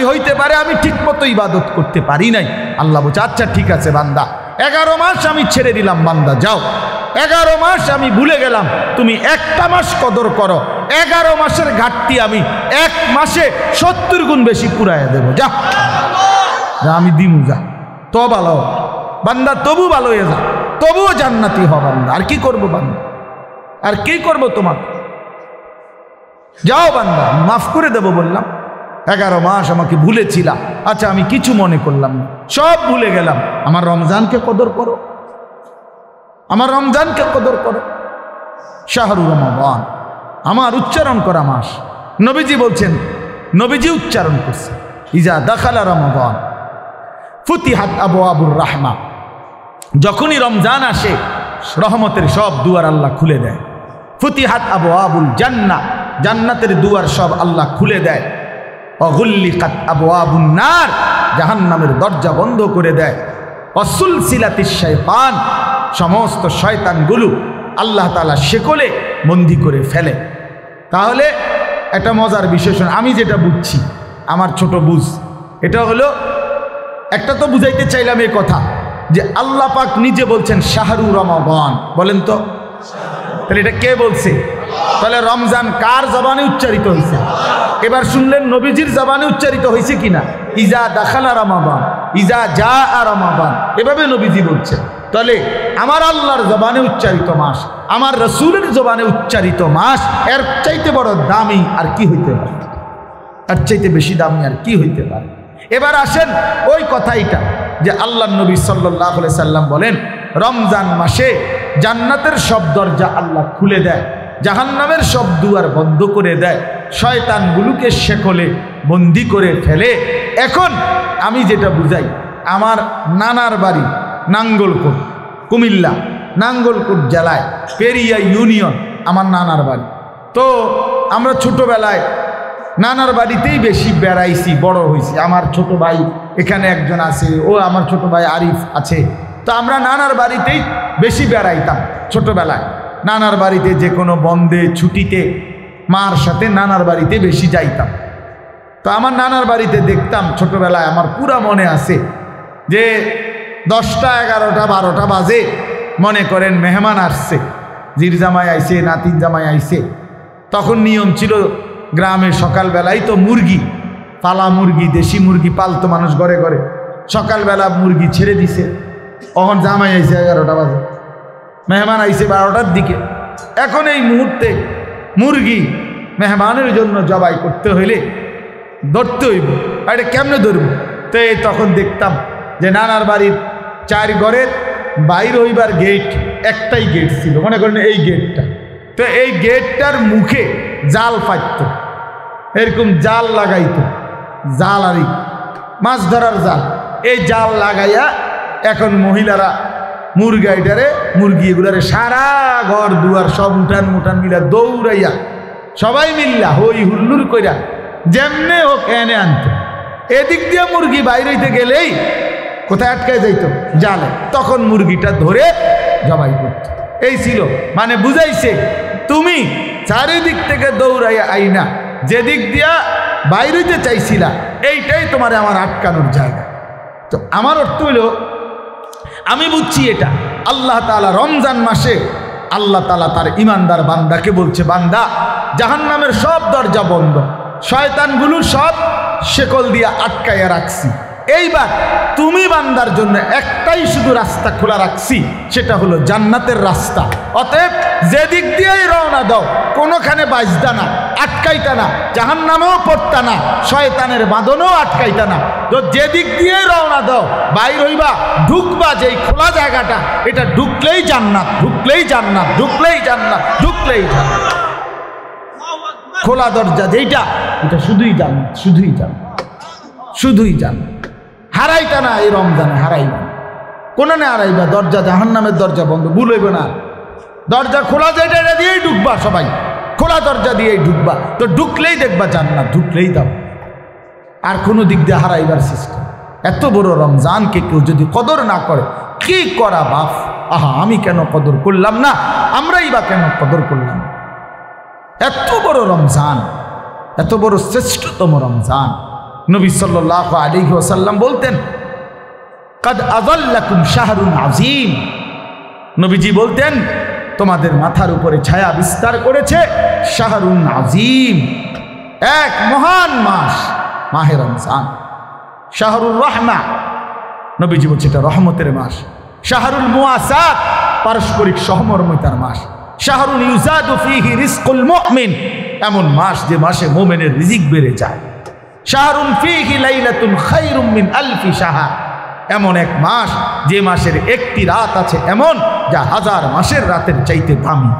হইতে পারে আমি ঠিক মতো ইবাদত করতে পারি নাই। আল্লাহ বলছে, আচ্ছা ঠিক আছে বান্দা, 11 মাস আমি ছেড়ে দিলাম, বান্দা যাও। 11 মাস আমি ভুলে গেলাম, তুমি একটা মাস কদর করো। 11 মাসের ঘাটতি আমি 1 মাসে 70 গুণ বেশি পুরাইয়া দেবো। যা যা, আমি দিমু, যা। তো ভালো বান্দা, তবু ভালো হয়ে যা, তবুও জান্নাতি হ বান্দা। আর কি করবো বান্দা, আর কি করবো তোমার? যাও বান্দা, মাফ করে দেবো বললাম। 11 মাস আমাকে ভুলেছিলাম, আচ্ছা আমি কিছু মনে করলাম না, সব ভুলে গেলাম। আমার রমজানকে কদর করো, আমার রমজানকে কদর করো। শাহরু রমাদান আমার উচ্চারণ করা মাস। নবীজি বলছেন, নবীজি উচ্চারণ করছে, ইজা দাখালা রমাদান ফুতিহাত আবওয়াবুর রাহমা। যখনই রমজান আসে রহমতের সব দুয়ার আল্লাহ খুলে দেয়। ফুতিহাত আবওয়াবুল জান্নাহ, জান্নাতের দুয়ার সব আল্লাহ খুলে দেয়। অগুল্লিকাত আবওয়াবুন নার, জাহান্নামের দরজা বন্ধ করে দেয়। অসুলসিলাতিশ শাইতান, সমস্ত শয়তানগুলো আল্লাহ তাআলা শেকলে বন্দী করে ফেলে। তাহলে একটা মজার বিশেষণ আমি যেটা বুঝছি, আমার ছোট বুঝ, এটা হলো, একটা তো বুঝাইতে চাইলাম এই কথা যে আল্লাহ পাক নিজে বলছেন শাহরু রমাদান, বলেন তো, তাহলে এটা কে বলছে? তাহলে রমজান কার জবানে উচ্চারিত হয়েছে? এবার শুনলেন নবীজির জবানে উচ্চারিত হয়েছে কিনা? ইজা দাখালা রমাদান, ইজা জাআ রমাদান, এভাবে নবীজি বলছেন। তাহলে আমার আল্লাহর জবানে উচ্চারিত মাস, আমার রসুলের জবানে উচ্চারিত মাস, এর চাইতে বড় দামি আর কি হইতে পারে? এর চাইতে বেশি দামি আর কি হইতে পারে? এবার আসেন ওই কথাইটা যে আল্লাহ নবী সাল্লাল্লাহু আলাইহি সাল্লাম বলেন, রমজান মাসে জান্নাতের সব দরজা আল্লাহ খুলে দেয়, জাহান্নামের সব দুয়ার বন্ধ করে দেয়, শয়তানগুলোকে শেকলে বন্দি করে ফেলে। এখন আমি যেটা বুঝাই, আমার নানার বাড়ি নাঙ্গলকোট, কুমিল্লা, নাঙ্গলকোট জেলায় পেরিয়া ইউনিয়ন আমার নানার বাড়ি। তো আমরা ছোটোবেলায় নানার বাড়িতেই বেশি বেড়াইছি, বড় হয়েছি। আমার ছোট ভাই এখানে একজন আছে, ও আমার ছোট ভাই আরিফ আছে। তো আমরা নানার বাড়িতেই বেশি বেড়াইতাম ছোটোবেলায়। নানার বাড়িতে যে কোনো বন্ধে ছুটিতে মার সাথে নানার বাড়িতে বেশি যাইতাম। তো আমার নানার বাড়িতে দেখতাম ছোটোবেলায়, আমার পুরা মনে আছে যে 10টা 11টা 12টা বাজে, মনে করেন মেহমান আসছে, জির জামাই আইছে, নাতিন জামাই আইছে। তখন নিয়ম ছিল গ্রামে সকালবেলায় তো মুরগি, পালা মুরগি, দেশি মুরগি পালতো মানুষ ঘরে ঘরে। সকালবেলা মুরগি ছেড়ে দিছে, তখন জামাই আইছে 11টা বাজে, মেহমান আইছে 12টার দিকে। এখন এই মুহূর্তে মুরগি মেহমানের জন্য জবাই করতে হইলে ধরতে হইব, এটা কেমনে ধরব? তো তখন দেখতাম যে নানার বাড়ির 4 ঘরের বাইর হইবার গেট, একটাই গেট ছিল, মনে করেন এই গেটটা। তো এই গেটটার মুখে জাল পাইত, এরকম জাল লাগাইতো, জাল আরই মাছ ধরার জাল। এই জাল লাগাইয়া এখন মহিলারা মুরগি এগুলারে সারা ঘর দুয়ার সব উঠান মুঠান মিলা দৌড়াইয়া সবাই মিল্লা হই হুল্লুর কইরা যেমনে হোক এনে আনতো। এদিক দিয়ে মুরগি বাইরে হইতে গেলেই কোথায় আটকায় যাইত? জালে। তখন মুরগিটা ধরে জবাই করত। এই ছিল, মানে বুঝাইছে তুমি চারিদিক থেকে দৌড়াইয়া আইনা যেদিক দিয়া বাইর হইতে চাইছিলা, এইটাই তোমার আমার আটকানোর জায়গা। তো আমার অর্থ হইল, আমি বুঝছি এটা আল্লাহ তাআলা রমজান মাসে আল্লাহ তাআলা তার ইমানদার বান্দাকে বলছে, বান্দা জাহান্নামের সব দরজা বন্ধ, শয়তানগুলো সব শেকল দিয়ে আটকাইয়া রাখছি, এইবার তুমি বান্দার জন্য একটাই শুধু রাস্তা খোলা রাখছি, সেটা হলো জান্নাতের রাস্তা। অতএব যেদিক দিয়েই রওনা দাও, কোনোখানে বাজতা না, আটকাইতা না, জাহান্নামেও পড়তা না, শয়তানের বাঁধনও আটকাইতা না। তো যেদিক দিয়ে রওনা দাও, বাইর হইবা, ঢুকবা যেই খোলা জায়গাটা, এটা ঢুকলেই জান্নাত, ঢুকলেই জান্নাত, ঢুকলেই জান্নাত, ঢুকলেই জান্নাত। খোলা দরজা যেইটা, এটা শুধুই জান্নাত, শুধুই জান্নাত, শুধুই জান্নাত। হারাইতা না, এই রমজানে হারাইবা, কোন না হারাইবা। দরজা জাহান্নামের দরজা বন্ধ, ভুল হইব না। দরজা খোলা যেটা, এটা দিয়েই ঢুকবা, সবাই খোলা দরজা দিয়েই ঢুকবা। তো ঢুকলেই দেখবা জান্নাত, ঢুকলেই দাও। আর কোনো দিক দিয়ে হারাইবার সিস্টেম। এত বড় রমজানকে কেউ যদি কদর না করে, কি করা বাপ। আহা, আমি কেন কদর করলাম না, আমরাই বা কেন কদর করলাম। এত বড় রমজান, এত বড় শ্রেষ্ঠতম রমজান। নবী সাল্লাল্লাহু আলাইহি ওয়াসাল্লাম বলতেন, কাদ আযাল্লাকুম শাহরুন আযীম। নবীজি বলতেন, তোমাদের মাথার উপরে ছায়া বিস্তার করেছে শাহরুন আযীম, এক মহান মাস, মাহে রমজান। শাহরুর রহমা, নবীজি বলছে এটা রহমতের মাস। শাহরুল মুআসাত, পারস্পরিক সহমর্মিতার মাস। শাহরুন ইউজাদু ফীহি রিজকুল মুমিন, এমন মাস যে মাসে মুমিনের রিজিক বেড়ে যায়। শাহরুন ফীহি লাইলাতুন খায়রুম মিন আলফি শাহর, এমন এক মাস যে মাসের একটি রাত আছে এমন, যা হাজার মাসের রাতের চাইতে দামি,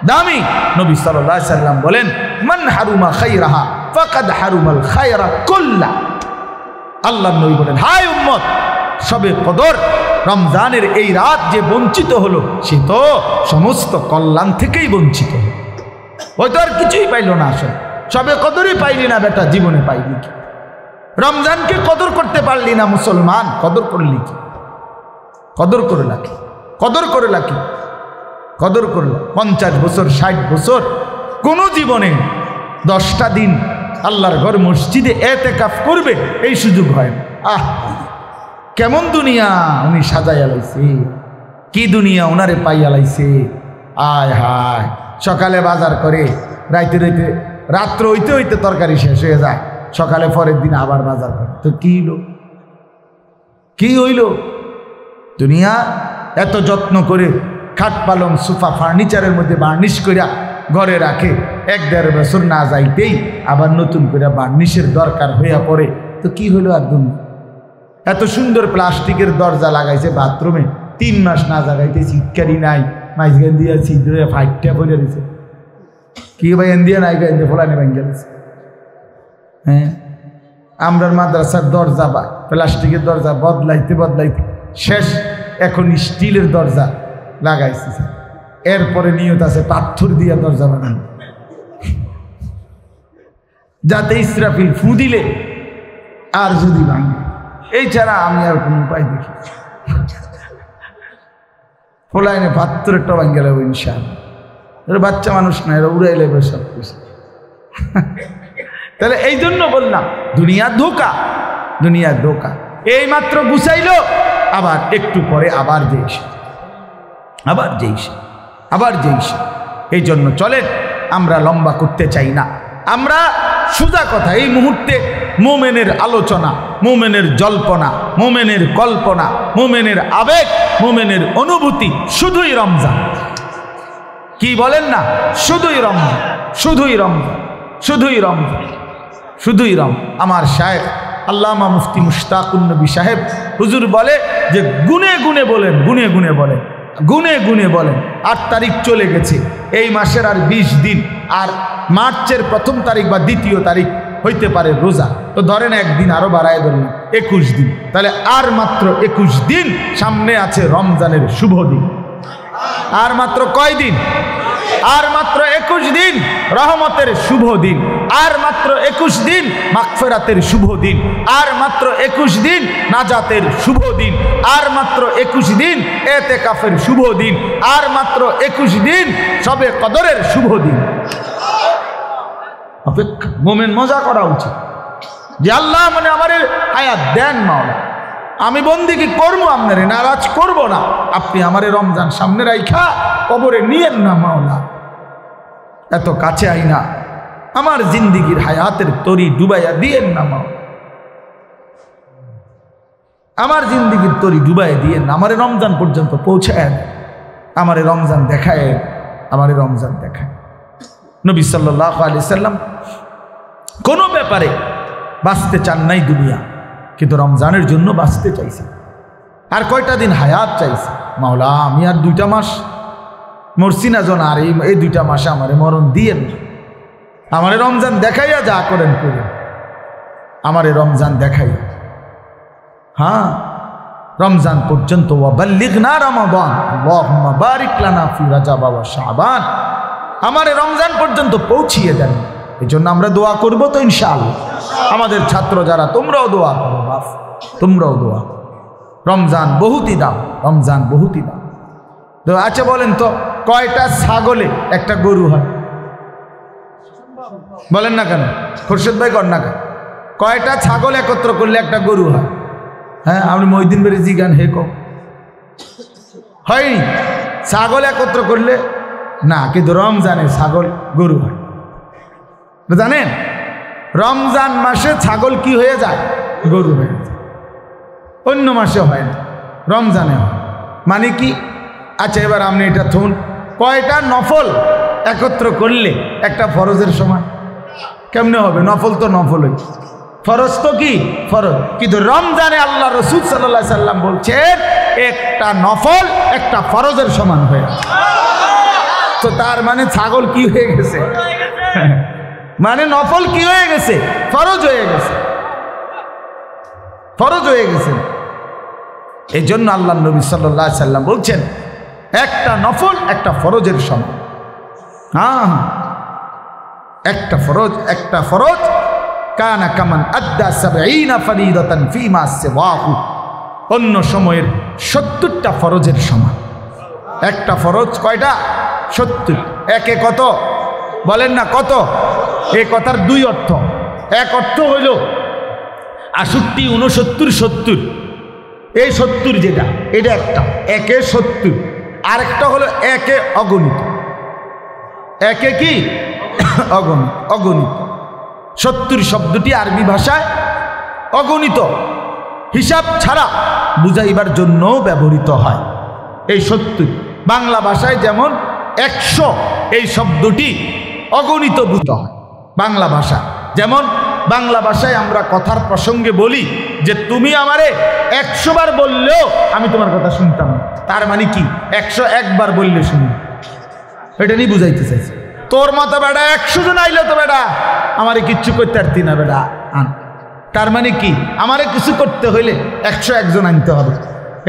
দামি। নবী সাল্লাল্লাহু আলাইহি সাল্লাম বলেন, মান হারুমা খায়রাহা ফাকাদ হারুমাল খায়রা কুল্লা। আল্লাহর নবী বলেন, হায় উম্মত, সবে কদর রমজানের এই রাত যে বঞ্চিত হলো, সে তো সমস্ত কল্যাণ থেকেই বঞ্চিত হলো। ওই তো আর কিছুই পাইল না। আসলে সবে কদরই পাইলি না বেটা, জীবনে পাইলি কি? রমজানকে কদর করতে পারলি না মুসলমান, কদর করলি কি? কদর করে রাখি, কদর করে রাখি, কদর করল। 50 বছর 60 বছর কোনো জীবনে 10টা দিন আল্লাহর ঘর মসজিদে এতেকাফ করবে, এই সুযোগ হয় না। আহ, কেমন দুনিয়া উনি সাজাইয়া লাইছে, কি দুনিয়া ওনারে পাইয়া লাইছে। আয় হায়, সকালে বাজার করে, রাইতে রাইতে, রাত্র হইতে হইতে তরকারি শেষ হয়ে যায়, সকালে পরের দিন আবার বাজার করে। তো কি হইল, কি হইল? দুনিয়া এত যত্ন করে খাট পালং সোফা ফার্নিচারের মধ্যে বার্নিশ করিয়া ঘরে রাখে, 1-1.5 বছর না যাইতেই আবার নতুন করে বার্নিশের দরকার হইয়া পড়ে। তো কি হইল? আর দুনিয়া এত সুন্দর প্লাস্টিকের দরজা লাগাইছে বাথরুমে, 3 মাস না জাগাইতে চিৎকারি নাই, মাইজগান দিয়া ছিদ্র ফাইটটা পড়ে দিছে। কি ভাই এন্দিয়া নাই গাইতে ফোলানি ভাঙ্গে দিছে। হ্যাঁ, আমরার মাদ্রাসার দরজা বা প্লাস্টিকের দরজা বদলাইতে বদলাইতে শেষ, এখন স্টিলের দরজা লাগাইছে। এরপরে নিয়ত আছে পাথর দিয়া দরজা বানানো, যাতে ইসরাফিল ফু দিলে আর যদি ভাঙে। এই ছাড়া আমি আর কোন উপায় দেখি। ফোলাইনে পাথরের টা ভাঙ্গে লাগবে ইনশাআল্লাহ। এরা বাচ্চা মানুষ না, এরা উড়াই লেবে সব কিছু। তাহলে এই জন্য বললাম, দুনিয়া ধোকা, দুনিয়া ধোকা। এই মাত্র গুছাইলো, আবার একটু পরে আবার যেইসে, আবার যেইসে, আবার যেইসে। এই জন্য চলেন, আমরা লম্বা করতে চাই না। আমরা সোজা কথা, এই মুহূর্তে মোমেনের আলোচনা, মোমেনের জল্পনা, মোমেনের কল্পনা, মোমেনের আবেগ, মোমেনের অনুভূতি শুধুই রমজান। কি বলেন না? শুধুই রমজান, শুধুই রমজান, শুধুই রমজান, শুধুই আমার শায়েখ আল্লামা মুফতি মুশতাকুন নবী সাহেব হুজুর বলে যে গুনে গুনে বলেন, গুনে গুনে বলেন, গুনে গুনে বলেন। 8 তারিখ চলে গেছে, এই মাসের আর 20 দিন, আর মার্চের 1ম তারিখ বা 2য় তারিখ হইতে পারে রোজা। তো ধরেন একদিন আরো বাড়ায় ধরুন 21 দিন, তাহলে আর মাত্র 21 দিন সামনে আছে রমজানের শুভ দিন। আর মাত্র কয় দিন? আর মাত্র 21 দিন রহমতের শুভ দিন, আর মাত্র 21 দিন মাগফিরাতের শুভ দিন, আর মাত্র 21 দিন নাজাতের শুভ দিন, আর মাত্র 21 দিন ইতিকাফের শুভ দিন, আর মাত্র 21 দিন সবে কদরের শুভ দিন। অপেক্ষা। মোমেন মজা করা উচিত যে আল্লাহ মানে আমার হায়াত দেন মাওলা, আমি বন্দিগি করবো, আপনারে নারাজ করব না, আপনি আমারে রমজান সামনে রাইখা কবরে নিয়েন না মাওলা। এত কাছে আইনা আমার জিন্দিগির হায়াতের তরি ডুবাইয়া দিয়েন না মাওলা, আমার জিন্দিগির তরি ডুবাইয়া দিয়েন না, আমারে রমজান পর্যন্ত পৌঁছায়, আমারে রমজান দেখায়, আমারে রমজান দেখায়। নবী সাল্লাল্লাহু আলাইহি সাল্লাম কোনো ব্যাপারে বাঁচতে চান নাই দুনিয়া, কিন্তু রমজানের জন্য বাঁচতে চাইছে। আর কয়টা দিন হায়াত চাইছে, মাওলা আমি আর 2টা মাস মরছি না জন, আর এই 2টা মাসে আমারে মরণ দিয়েন না, আমারে রমজান দেখাইয়া যা করেন করেন, আমারে রমজান দেখাইয়া। হ্যাঁ, রমজান পর্যন্ত ওয়াবাল্লিগনা রমাদান আল্লাহুম্মা বারিক লানা ফি রাজাব ওয়া শাবান, আমারে রমজান পর্যন্ত পৌঁছিয়ে দেন। এই জন্য আমরা দোয়া করবো তো ইনশাআল্লাহ। আমাদের ছাত্র যারা, তোমরাও দোয়া করো বাপ, তোমরাও দোয়া। রমজান বহুতই দাম, রমজান বহুতই দাম। তো আচ্ছা বলেন তো, কয়টা ছাগলে একটা গরু হয়? বলেন না কেন, খুরশেদ ভাই কর না কেন? কয়টা ছাগল একত্র করলে একটা গরু হয়? হ্যাঁ, আপনি মহিউদ্দিন বেরি জিগান হে কো হয়নি। ছাগল একত্র করলে না, কিন্তু রমজানে ছাগল গরু হয়। জানেন রমজান মাসে ছাগল কি হয়ে যায়? গরু হয়ে যায়। অন্য মাসে হয় না, রমজানে হয়। মানে কি? আচ্ছা এবার আপনি এটা থুন, কয়টা নফল একত্র করলে একটা ফরজের সময়? কেমনে হবে? নফল তো নফলই, ফরজ তো কি ফরজ, কিন্তু রমজানে আল্লাহ রাসূল সাল্লাল্লাহু আলাইহি সাল্লাম বলছেন একটা নফল একটা ফরজের সমান হয়ে। তো তার মানে ছাগল কি হয়ে গেছে? মানে নফল কি হয়ে গেছে? ফরজ হয়ে গেছে, ফরজ হয়ে গেছে। এই জন্য আল্লাহ নবী সাল্লাল্লাহু আলাইহি সাল্লাম বলছেন একটা নফল একটা ফরজের সমান। হ্যাঁ, একটা ফরজ কানা কামান আদ্দা ৭০ ফরিদাতান ফিমা সিওয়াহু, অন্য সময়ের ৭০টা ফরজের সমান। একটা ফরজ কয়টা? ৭০। একে কত বলেন না, কত? এই কথার 2 অর্থ। এক অর্থ হইল ৬৮, ৬৯, ৭০। এই ৭০ যেটা, এটা একটা, একে ৭০। আরেকটা হলো একে অগণিত। একে কি? অগণিত, অগণিত। ৭০ শব্দটি আরবি ভাষায় অগণিত, হিসাব ছাড়া বুঝাইবার জন্য ব্যবহৃত হয়। এই ৭০ বাংলা ভাষায় যেমন ১০০, এই শব্দটি অগণিত বুঝতে হয় বাংলা ভাষা। যেমন বাংলা ভাষায় আমরা কথার প্রসঙ্গে বলি যে তুমি আমারে ১০০ বার বললেও আমি তোমার কথা শুনতাম না। তার মানে কি? ১০১ বার বললে শুনি, এটা নিয়ে বুঝাইতে চাইছি। তোর মতো বেটা ১০০ জন আইলে তো বেটা আমারে কিচ্ছু করতে পারতি না বেটা। তার মানে কি? আমারে কিছু করতে হইলে ১০১ জন আনতে হবে,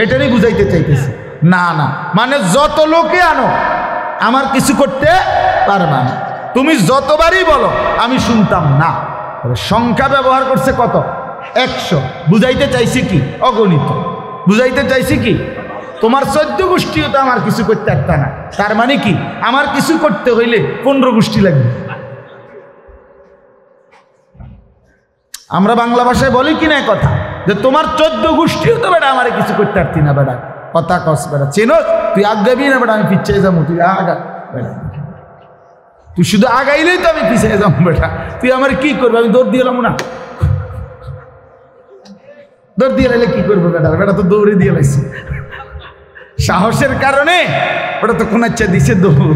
এটা নিয়ে বুঝাইতে চাইতেছি। না না, মানে যত লোকে আনো আমার কিছু করতে পারবা না, তুমি যতবারই বলো আমি শুনতাম না। সংখ্যা ব্যবহার করছে কত? ১০০। বুঝাইতে চাইছি কি? অগণিত। বুঝাইতে চাইছি কি? তোমার ১৪ গোষ্ঠীও তো আমার কিছু করতে পারতা না। তার মানে কি? আমার কিছু করতে হইলে 15 গোষ্ঠী লাগবে। আমরা বাংলা ভাষায় বলি কি না কথা, যে তোমার 14 গোষ্ঠীও তো বেটা আমার কিছু করতে পারতি না বেটা। কথা কস বেটা, চেনো তুই আগাবি না বেটা, আমি পিছিয়ে যাবো, তুই আগা বেটা, তুই শুধু আগাইলেই তো আমি পিছিয়ে যাবো বেটা, তুই আমার কি করবি? আমি দৌড় দিয়ে এলাম না, দৌড় দিয়ে এলে কি করবো বেটা? বেটা তো দৌড়ে দিয়ে লাইছি সাহসের কারণে, ওটা তো কোন ইচ্ছা দিছে দৌড়।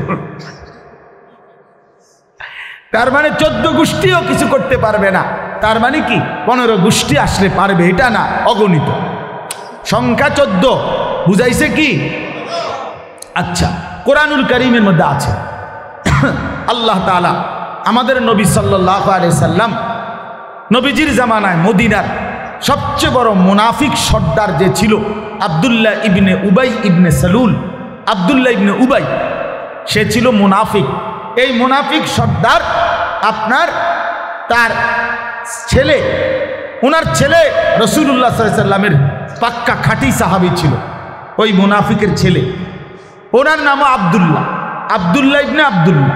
তার মানে 14 গোষ্ঠীও কিছু করতে পারবে না। তার মানে কি? 15 গোষ্ঠী আসলে পারবে, এটা না, অগণিত। সংখ্যা 14 বুঝাইছে কি? আচ্ছা, কোরআনুল কারীমের মধ্যে আছে আল্লাহ তাআলা আমাদের নবী সাল্লাল্লাহু আলাইহি সাল্লাম, নবীজির জামানায় মদিনার সবচেয়ে বড় মুনাফিক সর্দার যে ছিল আব্দুল্লাহ ইবনে উবাই ইবনে সালুল। আব্দুল্লাহ ইবনে উবাই সে ছিল মুনাফিক। এই মুনাফিক সর্দার আপনার তার ছেলে, ওনার ছেলে রাসূলুল্লাহ সাল্লাল্লাহু আলাইহি সাল্লামের পাক্কা খাঁটি সাহাবী ছিল। ওই মুনাফিকের ছেলে, ওনার নামও আব্দুল্লাহ। আব্দুল্লাহ ইবনে আব্দুল্লাহ,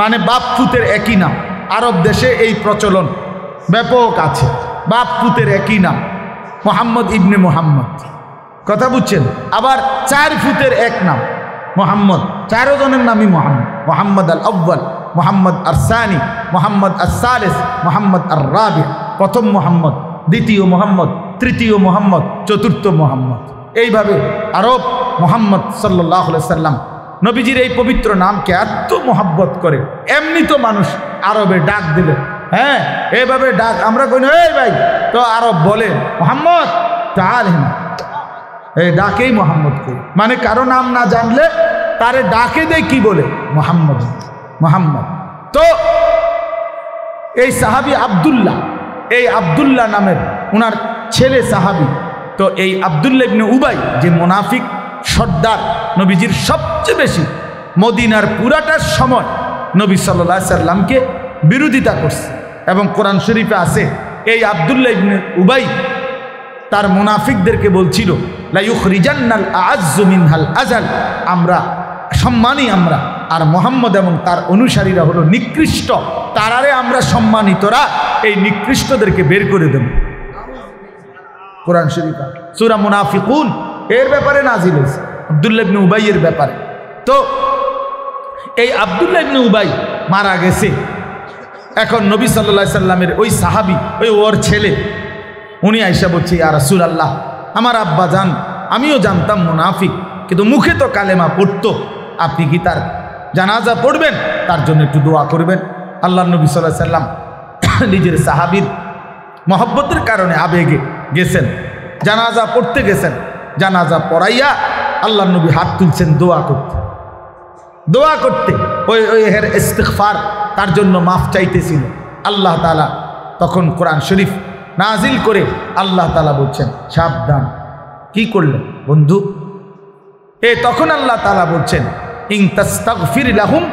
মানে বাপ পুতের একই নাম। আরব দেশে এই প্রচলন ব্যাপক আছে। বাপ পুতের একই নাম, মোহাম্মদ ইবনে মোহাম্মদ, কথা বুঝছেন? আবার 4 ফুতের এক নাম মোহাম্মদ, 4 জনের নামই মোহাম্মদ। মোহাম্মদ আল আউ্বাল, মোহাম্মদ আর সানি, মোহাম্মদ আর সালেস, মোহাম্মদ আর রাবি, প্রথম মোহাম্মদ, দ্বিতীয় মোহাম্মদ, তৃতীয় মোহাম্মদ, চতুর্থ মোহাম্মদ। এইভাবে আরব মোহাম্মদ সাল্লাল্লাহু আলাইহি সাল্লাম নবীজির এই পবিত্র নামকে এত মোহাব্বত করে। এমনি তো মানুষ আরবে ডাক দিলে, হ্যাঁ এইভাবে ডাক আমরা কই না, এই ভাই তো আরব বলে মোহাম্মদ তাআল হিনা, এই ডাকেই মোহাম্মদ কই, মানে কারো নাম না জানলে তারে ডাকে দেয় কি বলে, মোহাম্মদ মোহাম্মদ। তো এই সাহাবী আব্দুল্লাহ, এই আব্দুল্লাহ নামের ওনার ছেলে সাহাবী। তো এই আব্দুল্লাহ ইবনে উবাই যে মুনাফিক সর্দার, নবীজির সবচেয়ে বেশি মদিনার পুরাটার সময় নবী সাল্লাল্লাহু আলাইহি সাল্লামকে বিরোধিতা করছে। এবং কোরআন শরীফে আছে এই আব্দুল্লাহ ইবনে উবাই তার মুনাফিকদেরকে বলছিল লা ইউখরিজান্নাল আ'আজ্জু মিনহাল আযাল, আমরা সম্মানী আমরা, আর মুহাম্মদ এবং তার অনুসারীরা হলো নিকৃষ্ট, তারারে আমরা সম্মানিতরা এই নিকৃষ্টদেরকে বের করে দেব। কোরআন শরীফ সূরা মুনাফিকুন এর ব্যাপারে নাজিল হয়েছে, আব্দুল্লাহ ইবনে উবাইয়ের ব্যাপারে। তো এই আব্দুল্লাহ ইবনে উবাই মারা গেছে। এখন নবী সাল্লাল্লাহু আলাইহি সাল্লামের ওই সাহাবী, ওর ছেলে, উনি আয়েশা বলছে ইয়া রাসূলুল্লাহ, আমার আব্বা জান আমিও জানতাম মুনাফিক, কিন্তু মুখে তো কালেমা পড়তো, আপনি কি তার জানাজা পড়বেন, তার জন্য একটু দোয়া করবেন। আল্লাহর নবী সাল্লাল্লাহু আলাইহি সাল্লাম নিজের সাহাবীর মহব্বতের কারণে আবেগে গেছেন, জানাজা পড়তে গেছেন। জানাজা পড়াইয়া আল্লাহর নবী হাত তুলছেন দোয়া করতে, দোয়া করতে, ওই হের ইস্তিগফার, তার জন্য মাফ চাইতেছিল। আল্লাহ তাআলা তখন কোরআন শরীফ নাজিল করে আল্লাহ তাআলা বলছেন সাবধান, কি করলেন বন্ধু? তখন আল্লাহ তাআলা বলছেন ইন তাস্তাগফির লাহুম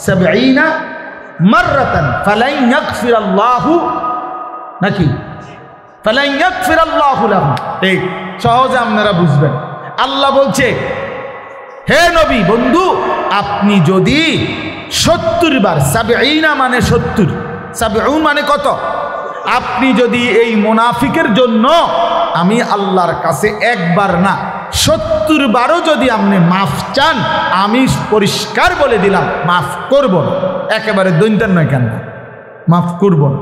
70 মাররাতান ফালান ইয়াগফিরাল্লাহু, নাকি ফালান ইয়াগফিরাল্লাহু লাহুম। এই সহজে আপনারা বুঝবেন। আল্লাহ বলছে হে নবী বন্ধু, আপনি যদি 70 বার, 70 মানে 70, 70 মানে কত? আপনি যদি এই মুনাফিকের জন্য আমি আল্লাহর কাছে একবার না 70 বারও যদি আপনি মাফ চান, আমি পরিষ্কার বলে দিলাম মাফ করব না। একেবারে দৈন্তার নয়, কেন মাফ করব না,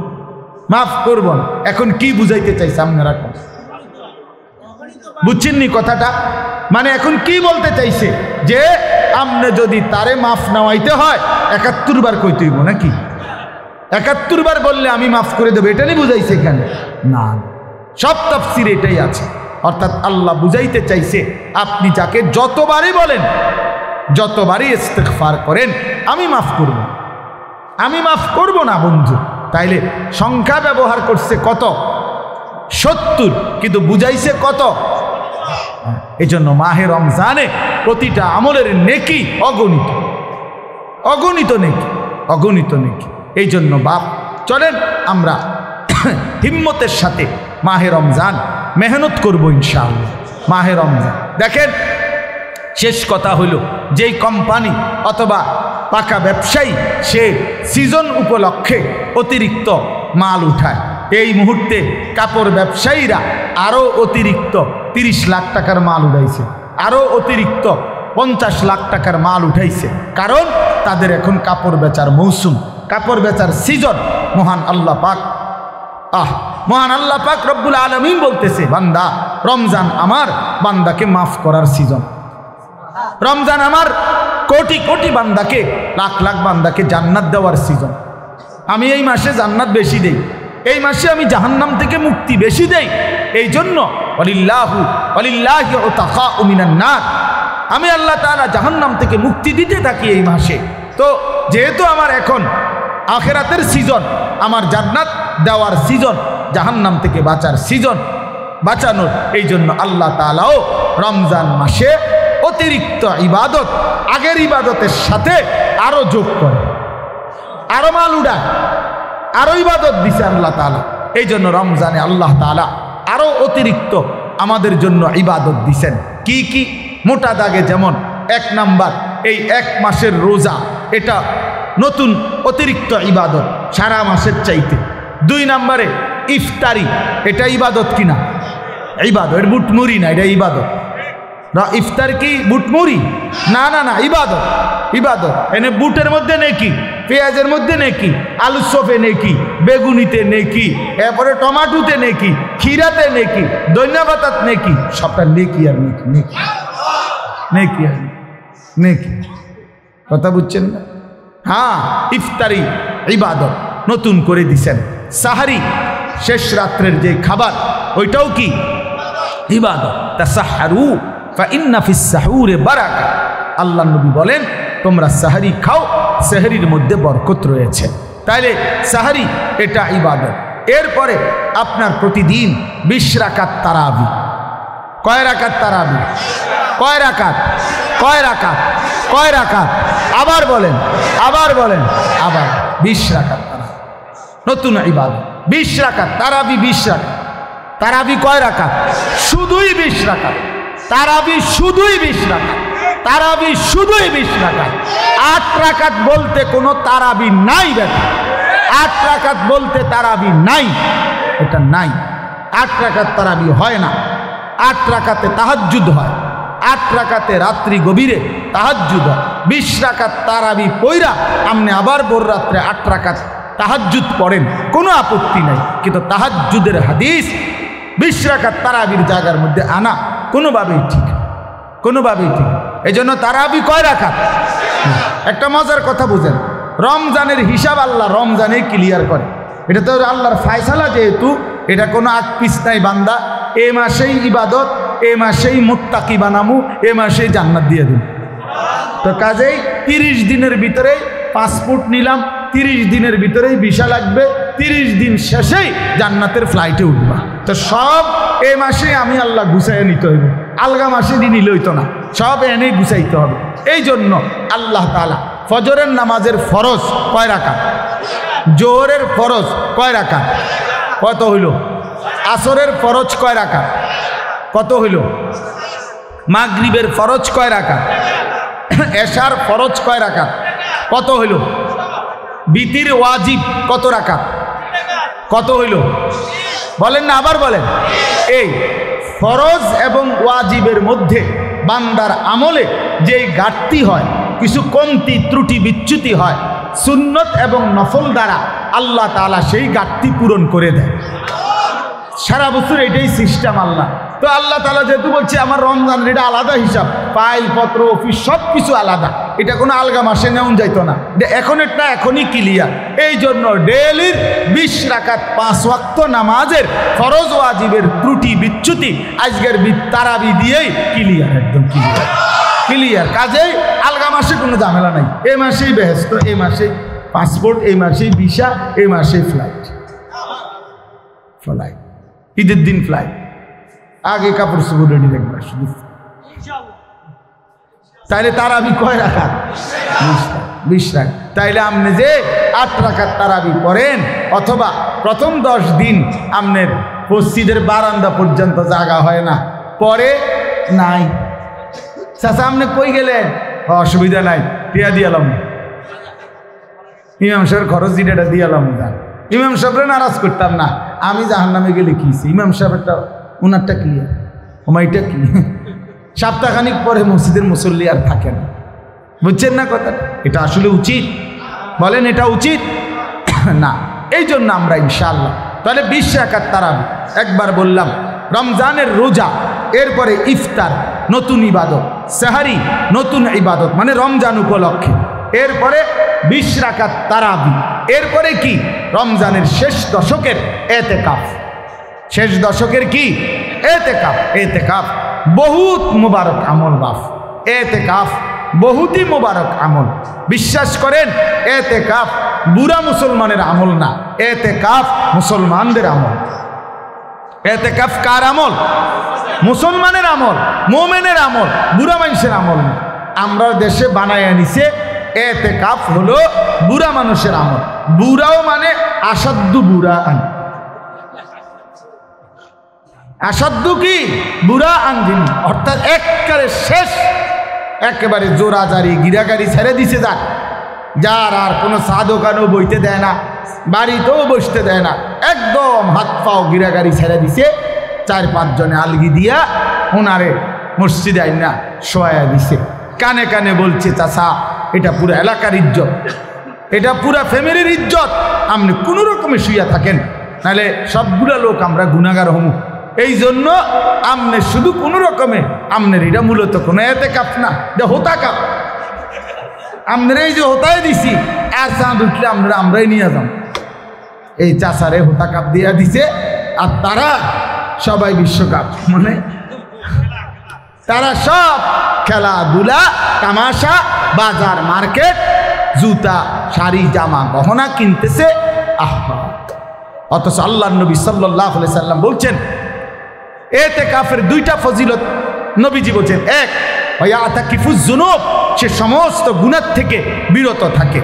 মাফ করব না। এখন কি বুঝাইতে চাইছে আপনারা, বুঝছেননি কথাটা? মানে এখন কি বলতে চাইছে যে আপনি যদি তারে মাফ নেওয়াইতে হয় 71 বার কইতে হইব নাকি? 71 বার বললে আমি মাফ করে দেবো, এটা নিয়ে বুঝাইছে এখানে না। সব তাফসীরে এটাই আছে। অর্থাৎ আল্লাহ বুঝাইতে চাইছে আপনি যাকে যতবারই বলেন, যতবারই ইস্তিগফার করেন, আমি মাফ করব, আমি মাফ করব না বন্ধু। তাইলে সংখ্যা ব্যবহার করছে কত? 70, কিন্তু বুঝাইছে কত? এই জন্য মাহে রমজানে প্রতিটা আমলের নেকি অগণিত, অগণিত নেকি, অগণিত নেকি। এই জন্য বাপ চলেন আমরা হিম্মতের সাথে মাহে রমজান মেহনত করব ইনশাআল্লাহ। মাহে রমজান দেখেন, শেষ কথা হলো যেই কোম্পানি অথবা পাকা ব্যবসায়ী সে সিজন উপলক্ষে অতিরিক্ত মাল উঠায়, এই মুহূর্তে কাপড় ব্যবসায়ীরা আরও অতিরিক্ত 30 লাখ টাকার মাল উঠাইছে, আরও অতিরিক্ত 50 লাখ টাকার মাল উঠাইছে। কারণ তাদের এখন কাপড় বেচার মৌসুম, কাপড় বেচার সিজন। মহান আল্লাহ পাক, মহান আল্লাহ পাক রব্বুল আলামিন বলতেছে, বান্দা রমজান আমার বান্দাকে মাফ করার সিজন, রমজান আমার কোটি কোটি বান্দাকে, লাখ লাখ বান্দাকে জান্নাত দেওয়ার সিজন। আমি এই মাসে জান্নাত বেশি দেই, এই মাসে আমি জাহান্নাম থেকে মুক্তি বেশি দেই। এই জন্য ওয়ালিল্লাহি উতাকাউ মিনান নার, আমি আল্লাহ তাআলা জাহান্নাম থেকে মুক্তি দিতে থাকি এই মাসে। তো যেহেতু আমার এখন আখিরাতের সিজন, আমার জান্নাত দেওয়ার সিজন, জাহান্নাম থেকে বাঁচার সিজন, বাঁচানোর, এই জন্য আল্লাহ তাআলাও রমজান মাসে অতিরিক্ত ইবাদত আগের ইবাদতের সাথে আরো যোগ করে, আরো মাল উড়ায়, আরো ইবাদত দিছে আল্লাহ তাআলা। এই জন্য রমজানে আল্লাহ তাআলা আরো অতিরিক্ত আমাদের জন্য ইবাদত দিছেন। কি কি? মোটা দাগে যেমন 1 নাম্বার, এই 1 মাসের রোজা, এটা নতুন অতিরিক্ত ইবাদত সারা মাসের চাইতে। 2 নম্বরে ইফতারি, এটা ইবাদত কিনা? ইবাদত, এটা বুটমুড়ি না, এটা ইবাদত। ইফতার কি বুটমুড়ি? না না না, ইবাদত, ইবাদত। এনে বুটের মধ্যে নেকি, পেঁয়াজের মধ্যে নেকি, আলু চপে নেকি, বেগুনিতে নেকি, এরপরে টমাটোতে নেকি, খিরাতে নেকি, ধন্যবাদ নেকি, সবটা নেকি আর নেকি, নেকি নেকি আর নেকি। কথা বুঝছেন না? হ্যাঁ, ইফতারি ইবাদত নতুন করে দিছেন। সাহারি, শেষ রাত্রের যে খাবার, ওইটাও কি ইবাদত। তাসাহহারু ফাইন্না ফিস সাহুরে বারাকা। আল্লাহ নবী বলেন, তোমরা সাহারি খাও, সাহারির মধ্যে বরকত রয়েছে। তাইলে সাহারি এটা ইবাদত। এরপরে আপনার প্রতিদিন 20 রাকাত তারাবি। কয় রাকাত তারাবি? কয় রাকাত? কয় রাকাত? কয় রাকাত? আবার বলেন, আবার বলেন, আবার 20 রাকাত তারাবি, নতুন ইবাদত। 20 রাকাত তারাবি, 20 রাকাত তারাবি। কয় রাকাত? শুধুই 20 রাকাত তারাবি, শুধুই 20 রাকাত তারাবি, শুধুই 20 রাকাত। 8 রাকাত বলতে কোনো তারাবি নাই বেটা, 8 রাকাত বলতে তারাবি নাই, এটা নাই। 8 রাকাত তারাবি হয় না। 8 রাকাতে তাহাজ্জুদ হয়, 8 রাকাতে রাত্রি গভীরে তাহাজ্জুদ হয়। 20 রাকাত তারাবি পইরা আপনি আবার ভোর রাত্রে 8 রাকাত তাহাজ্জুদ পড়েন, কোনো আপত্তি নাই। কিন্তু তাহাজ্জুদের হাদিস 20 রাকাত তারাবির জায়গার মধ্যে আনা কোনোভাবেই ঠিক, কোনোভাবেই ঠিক। এই জন্য তারাবি কয় রাকাত? একটা মজার কথা বুঝেন, রমজানের হিসাব আল্লাহ রমজানে ক্লিয়ার করে। এটা তো আল্লাহর ফায়সালা, যেহেতু এটা কোনো আগ পিছ নাই। বান্দা এ মাসেই ইবাদত, এ মাসেই মুত্তাকি বানামু, এ মাসেই জান্নাত দিয়ে দিন। তো কাজেই 30 দিনের ভিতরে পাসপোর্ট নিলাম, 30 দিনের ভিতরেই ভিসা লাগবে, 30 দিন শেষেই জান্নাতের ফ্লাইটে উঠবা। তো সব এই মাসে আমি আল্লাহ গুছাইয়ে নিতে হইব, আলগা মাসে নিলে হইতো না, সব এনেই গুছাইতে হবে। এই জন্য আল্লাহ তাআলা ফজরের নামাজের ফরজ কয় রাকাত? জোহরের ফরজ কয় রাকাত? কত হইল? আসরের ফরজ কয় রাকাত? কত হইল? মাগরিবের ফরজ কয় রাকাত? এশার ফরজ কয় রাকাত? কত হইল? বিতির ওয়াজিব কত রাকাত? কত হইল? বলেন না, আবার বলেন। এই ফরজ এবং ওয়াজিবের মধ্যে বান্দার আমলে যে ঘাটতি হয়, কিছু কমতি ত্রুটি বিচ্যুতি হয়, সুন্নত এবং নফল দ্বারা আল্লাহ তাআলা সেই ঘাটতি পূরণ করে দেয়। সারা বছর এটাই সিস্টেম আল্লাহ। তো আল্লাহ তাআলা যেহেতু বলছে আমার রমজানের এটা আলাদা হিসাব, ফাইল পত্র অফিস সব কিছু আলাদা, এটা কোনো আলগা মাসে নেওয়া যাইতো না, এখন এটা এখনই ক্লিয়ার। এই জন্য ডেইলির 20 রাকাত 5 ওয়াক্ত নামাজের ফরজ ওয়াজিবের ত্রুটি বিচ্যুতি আজকের তারাবি দিয়েই ক্লিয়ার, একদম ক্লিয়ার, ক্লিয়ার। কাজেই আলগা মাসে কোনো ঝামেলা নাই। এই মাসেই বেহেস্ত, এই মাসেই পাসপোর্ট, এই মাসেই ভিসা, এই মাসেই ফ্লাইট, ফ্লাইট, ঈদের দিন ফ্লাইট, আগে কাপড় চোপড় রেডি রাখবে শুধু। তাইলে তারাবি কয় রাকাত? 20 রাকাত। তাইলে আপনি যে 8 রাকাত তারাবি পড়েন, অথবা প্রথম 10 দিন আপনার মসজিদের বারান্দা পর্যন্ত জায়গা হয় না, পরে নাই। চাচা আপনি কই গেলেন? অসুবিধা নাই, টিয়া দিয়ালাম, ইমাম সাহেবের খরচ দিটা দিয়ালাম। ইমাম সাহেবরে নারাজ করতাম না, আমি জাহান্নামে গেলে কি ইমাম সাহেবটা ওনারটা ক্লিয়ার, ওমাইটা কি। সপ্তাহখানিক পরে মসজিদের মুসল্লি আর থাকে না, বুঝছেন না কথা? এটা আসলে উচিত? বলেন এটা উচিত না? এই জন্য আমরা ইনশাআল্লাহ তাহলে 20 রাকাত তারাবি। একবার বললাম রমজানের রোজা, এরপরে ইফতার নতুন ইবাদত, সাহারি নতুন ইবাদত মানে রমজান উপলক্ষে, এরপরে 20 রাকাত তারাবি, এরপরে কি রমজানের শেষ দশকের এতেকাফ। শেষ দশকের কি এতেকাফ? এতেকাফ বহুত মুবারক আমল বাপ, এতেকাফ বহুতই মুবারক আমল। বিশ্বাস করেন এতেকাফ বুড়া মুসলমানের আমল না, এতেকাফ মুসলমানদের আমল। এতেকাফ কার আমল? মুসলমানের আমল, মোমেনের আমল, বুড়া মানুষের আমল না। আমরা দেশে বানায় নিছে এতেকাফ হলো বুড়া মানুষের আমল। বুড়াও মানে আসাধ্য বুড়া আন, আসাধ্য কি বুড়া আঙ্গিনী, অর্থাৎ একবারে শেষ, একেবারে জোরাজারি গিরাগারি ছেড়ে দিছে, যাক যার আর কোনো চা দোকানও বইতে দেয় না, বাড়িতেও বসতে দেয় না, একদম হাত পাও গিরাগাড়ি ছেড়ে দিছে। 4-5 জনে আলগি দিয়া ওনারে মসজিদে আইনা শোয়া দিছে। কানে কানে বলছে, চাচা এটা পুরো এলাকার ইজ্জত, এটা পুরা ফ্যামিলির ইজ্জত, আপনি কোনো রকমে শুইয়া থাকেন, নাহলে সবগুলা লোক আমরা গুনাহগার হমু। এই জন্য আমনে শুধু কোনো রকমে, আমনের এটা মূলত কোনো এতেকাফ না, এটা হোতা কাপ। আমনের এই যে হোতায় দিছি, আর চাঁদ উঠলে আমরাই নিয়ে যাম। এই চাচারে হোতা কাপ দিয়া দিছে। আর তারা সবাই বিশ্বকাপ, মানে তারা সব খেলাধুলা, তামাশা, বাজার, মার্কেট, জুতা, শাড়ি, জামা, গহনা কিনতেছে। আহা, অথচ আল্লাহর নবী সাল্লাল্লাহু আলাইহি সাল্লাম বলছেন এতেকাফের 2টা ফজিলত নবীজি বলছেন। 1, ওয়ায়াতাকিফুজ যুনুব, সে সমস্ত গুনাহ থেকে বিরত থাকে।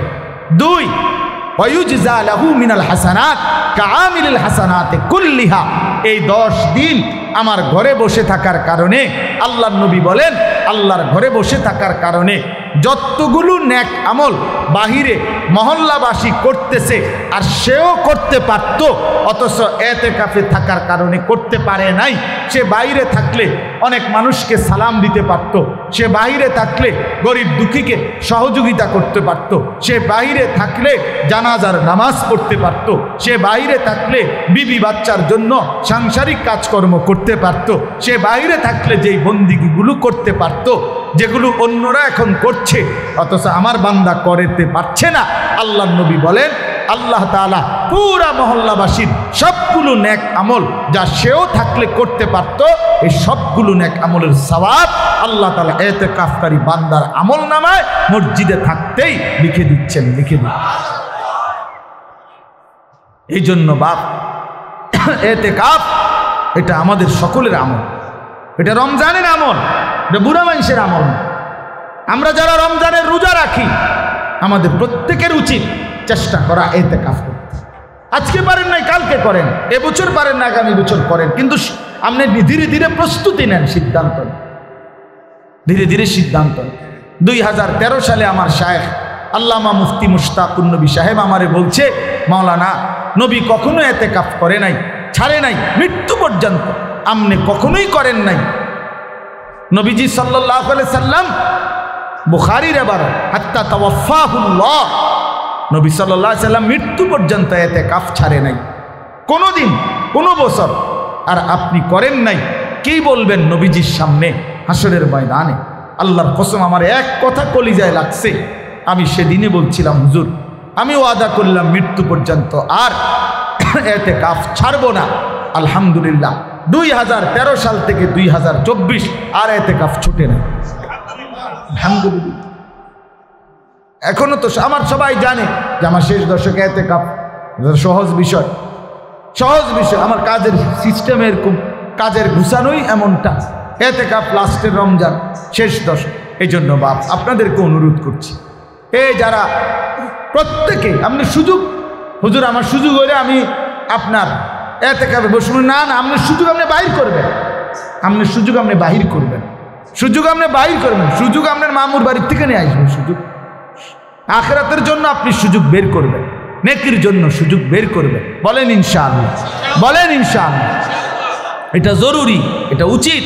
2, ওয়ায়ুজজা লাহু মিনাল হাসানাত কাআমিলিল হাসানাতি কুল্লিহা। এই 10 দিন আমার ঘরে বসে থাকার কারণে, আল্লাহর নবী বলেন আল্লাহর ঘরে বসে থাকার কারণে যতগুলো নেক আমল বাহিরে মহল্লাবাসী করতেছে আর সেও করতে পারত, অথচ এতেকাফে থাকার কারণে করতে পারে নাই। সে বাইরে থাকলে অনেক মানুষকে সালাম দিতে পারত, সে বাইরে থাকলে গরিব দুঃখীকে সহযোগিতা করতে পারত, সে বাইরে থাকলে জানাজার নামাজ পড়তে পারত, সে বাইরে থাকলে বিবি বাচ্চার জন্য সাংসারিক কাজকর্ম করতে পারত, সে বাইরে থাকলে যেই বন্দিগিগুলো করতে পারত যেগুলো অন্যরা এখন করছে, অথচ আমার বান্দা করতে পারছে না। আল্লাহর নবী বলেন আল্লাহ তাআলা পুরা মহল্লাবাসীর সবগুলো নেক আমল যা সেও থাকলে করতে পারত, এই সবগুলো নেক আমলের সওয়াব আল্লাহ তাআলা ইতিকাফকারী বান্দার আমল নামায় মসজিদে থাকতেই লিখে দিচ্ছেন। এই জন্য বাপ, ইতিকাফ এটা আমাদের সকলের আমল, এটা রমজানের আমল, এটা বুড়া মানুষের আমল না। আমরা যারা রমজানের রোজা রাখি, আমাদের প্রত্যেকের উচিত চেষ্টা করা ইতিকাফ করতে। আজকে পারেন নাই কালকে করেন, এবছর পারেন না আগামী বছর করেন, কিন্তু আপনি ধীরে ধীরে প্রস্তুতি নেন, সিদ্ধান্ত নেন, ধীরে ধীরে সিদ্ধান্ত নেন। 2013 সালে আমার শায়েখ আল্লামা মুফতি মুশতাকুন নবী সাহেব আমারে বলছে, মাওলানা নবী কখনো ইতিকাফ করে নাই, ছাড়ে নাই, মৃত্যু পর্যন্ত আপনি কখনোই করেন নাই। নবীজি সাল্লাল্লাহু আলাইহি সাল্লাম, বুখারীর ইবারত, হাত্তা তাওয়াফাহুল্লাহ, নবী সাল্লাল্লাহু আলাইহি সাল্লাম মৃত্যু পর্যন্ত ইতিকাফ ছাড়ে নাই কোনোদিন, কোনো বছর। আর আপনি করেন নাই, কি বলবেন নবীজির সামনে হাসরের ময়দানে? আল্লাহর কসম, আমার এক কথা কলিজায় লাগছে। আমি সেদিনে বলছিলাম, হুজুর আমি ওয়াদা করলাম মৃত্যু পর্যন্ত আর ইতিকাফ ছাড়বো না। আলহামদুলিল্লাহ 2013 সাল থেকে 2024 আর ইতিকাফ ছুটে না, আলহামদুলিল্লাহ। এখনো তো আমার সবাই জানে যে আমার শেষ দশকে ইতিকাফ সহজ বিষয়, সহজ বিষয়। আমার কাজের সিস্টেম এরকম, কাজের গুছানোই এমনটা। ইতিকাফ লাস্টের রমজান, শেষ দশক। এই জন্য বাপ আপনাদেরকে অনুরোধ করছি, এই যারা প্রত্যেকে আপনি সুযোগ, হুজুর আমার সুযোগ হলে আমি আপনার ইতিকাফে বসবো না, না, আপনার সুযোগ আপনি বাহির করবেন, আপনার সুযোগ আপনি বাহির করবেন, সুযোগ আপনি বাহির করবেন, সুযোগ আপনার মামুর বাড়ির থেকে নিয়ে আসবেন। সুযোগ আখিরাতের জন্য আপনি সুযোগ বের করবেন, নেকির জন্য সুযোগ বের করবেন। বলেন ইনশাআল্লাহ, বলেন ইনশাআল্লাহ। এটা জরুরি, এটা উচিত,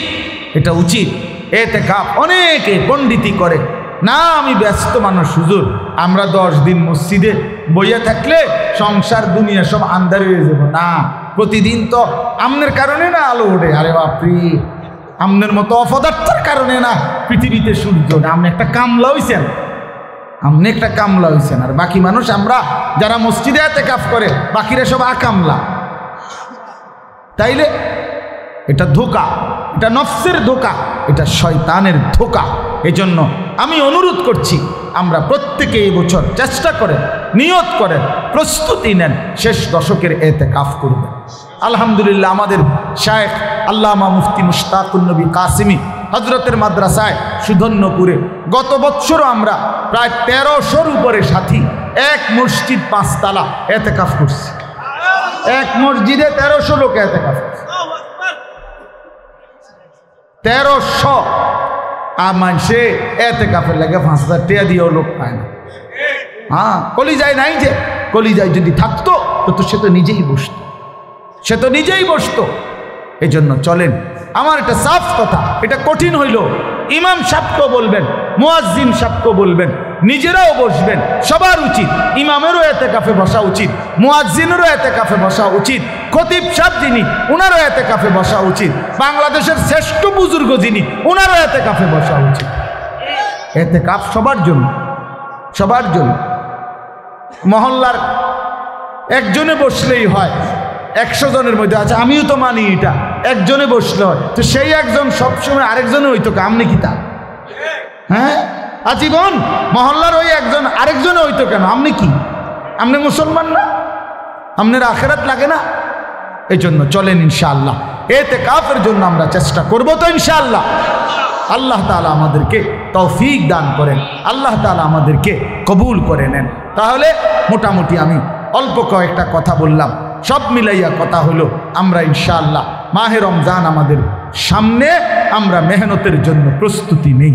এটা উচিত। ইতিকাফ অনেকে পণ্ডিতি করে না, আমি ব্যস্ত মানুষ হুজুর, আমরা 10 দিন মসজিদে বইয়া থাকলে সংসার দুনিয়া সব আন্ধার হয়ে যাব। না, প্রতিদিন তো আমনের কারণে না আলো ওঠে। আরে বাপরে, আমনের মতো অপদার্থের কারণে না পৃথিবীতে সূর্য ওঠে। আপনি একটা কামলা হইছেন, আপনি একটা কামলা হইছেন, আর বাকি মানুষ আমরা যারা মসজিদে ইতিকাফ করে বাকিরা সব আকামলা। তাইলে এটা ধোঁকা, এটা নফসের ধোঁকা, এটা শয়তানের ধোঁকা। এজন্য আমি অনুরোধ করছি, আমরা প্রত্যেকে এই বছর চেষ্টা করেন, নিয়ত করেন, প্রস্তুতি নেন, শেষ দশকের ইতিকাফ করবেন। আলহামদুলিল্লাহ, আমাদের শায়েখ আল্লামা মুফতি মুশতাকুন নবী কাসিমি হজরতের মাদ্রাসায় সুধন্যপুরে গত বছরও আমরা প্রায় 1300-র উপরে সাথী এক মসজিদ 5 তালা ইতিকাফ করছি। এক মসজিদে 1300 লোক ইতিকাফ করছে। 1300 মানুষে ইতিকাফের লাগে 5000 টাকা দিয়েও লোক পায় না। হ্যাঁ, কলিজায় নাই যে, কলিজায় যদি থাকতো তো সে তো নিজেই বসতো, সে তো নিজেই বসতো। এই জন্য চলেন, আমার এটা সাফ কথা, এটা কঠিন হইল ইমাম সাহেবকেও বলবেন, মুয়াজ্জিন সাহেবকেও বলবেন, নিজেরাও বসবেন। সবার উচিত, ইমামেরও এতেকাফে বসা উচিত, মুয়াজ্জিনেরও এতেকাফে বসা উচিত, খতিব সাহেব যিনি উনারও এতেকাফে বসা উচিত, বাংলাদেশের শ্রেষ্ঠ বুজুর্গ যিনি উনারও এতেকাফে বসা উচিত। এতেকাফ সবার জন্য, সবার জন্য। মহল্লার একজনে বসলেই হয়, 100 জনের মধ্যে আছে, আমিও তো মানি এটা, একজনে বসলে হয়, তো সেই একজন সবসময় আরেকজনে হইতো আমনি কি তা? হ্যাঁ, আজীবন মহল্লার ওই একজন আরেকজনে হইতো কেন? আপনি কি, আপনি মুসলমান না? আপনার আখেরাত লাগে না? এই জন্য চলেন ইনশাআল্লাহ ইতিকাফের জন্য আমরা চেষ্টা করব তো ইনশাআল্লাহ। আল্লাহ তাআলা আমাদেরকে তৌফিক দান করেন, আল্লাহ তাআলা আমাদেরকে কবুল করে নেন। তাহলে মোটামুটি আমি অল্প কয়েকটা কথা বললাম, সব মিলাইয়া কথা হলো আমরা ইনশাআল্লাহ মাহে রমজান আমাদের সামনে, আমরা মেহনতের জন্য প্রস্তুতি নেই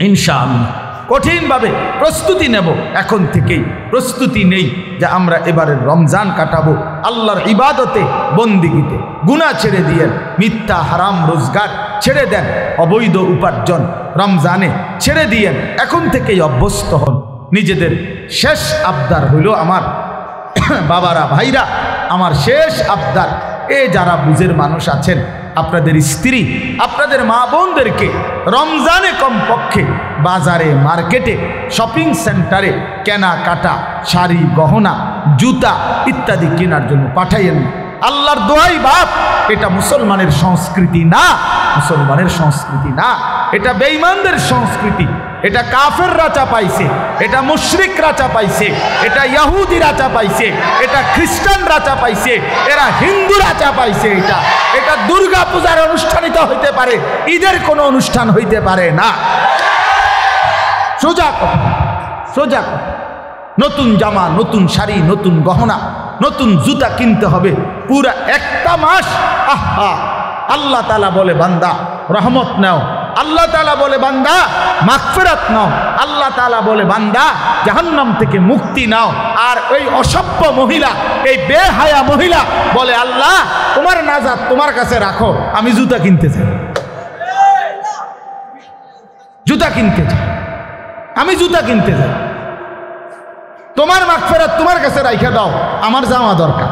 ইনশাআল্লাহ, কঠিনভাবে প্রস্তুতি নেব, এখন থেকেই প্রস্তুতি নেই যে আমরা এবারের রমজান কাটাবো আল্লাহর ইবাদতে বন্দিগিতে। গুনাহ ছেড়ে দিয়েন, মিথ্যা হারাম রোজগার ছেড়ে দেন, অবৈধ উপার্জন রমজানে ছেড়ে দিয়েন, এখন থেকেই অভ্যস্ত হন। নিজেদের শেষ আবদার হইল আমার বাবারা, ভাইরা, আমার শেষ আবদার, এ যারা বুঝের মানুষ আছেন, আপনাদের স্ত্রী, আপনাদের মা বোনদেরকে রমজানে কমপক্ষে বাজারে, মার্কেটে, শপিং সেন্টারে কেনাকাটা, শাড়ি, গহনা, জুতা ইত্যাদি কেনার জন্য পাঠাইয়েন। আল্লাহর দোহাই বাপ, এটা মুসলমানের সংস্কৃতি না, মুসলমানের সংস্কৃতি না, এটা বেঈমানদের সংস্কৃতি, এটা কাফেররা চাপাইছে, এটা মুশরিকরা চাপাইছে, এটা ইহুদিরা চাপাইছে, এটা খ্রিস্টানরা চাপাইছে, এরা হিন্দুরা চাপাইছে। এটা দুর্গা পূজার অনুষ্ঠানিত হইতে পারে, ঈদের কোনো অনুষ্ঠান হইতে পারে না। সোজা কথা, সোজা কথা। নতুন জামা, নতুন শাড়ি, নতুন গহনা, নতুন জুতা কিনতে হবে পুরা একটা মাস। আহা, আল্লাহ তাআলা বলে বান্দা রহমত নাও, আল্লাহ তাআলা বলে বান্দা মাগফিরাত নাও, আল্লাহ তাআলা বলে বান্দা জাহান্নাম থেকে মুক্তি নাও। আর ওই অসভ্য মহিলা, এই বেহায়া মহিলা বলে আল্লাহ তোমার নাজাত তোমার কাছে রাখো, আমি জুতা কিনতে চাই, জুতা কিনতে চাই, আমি জুতা কিনতে চাই, তোমার মাগফিরাত তোমার কাছে রাইখা দাও, আমার জামা দরকার,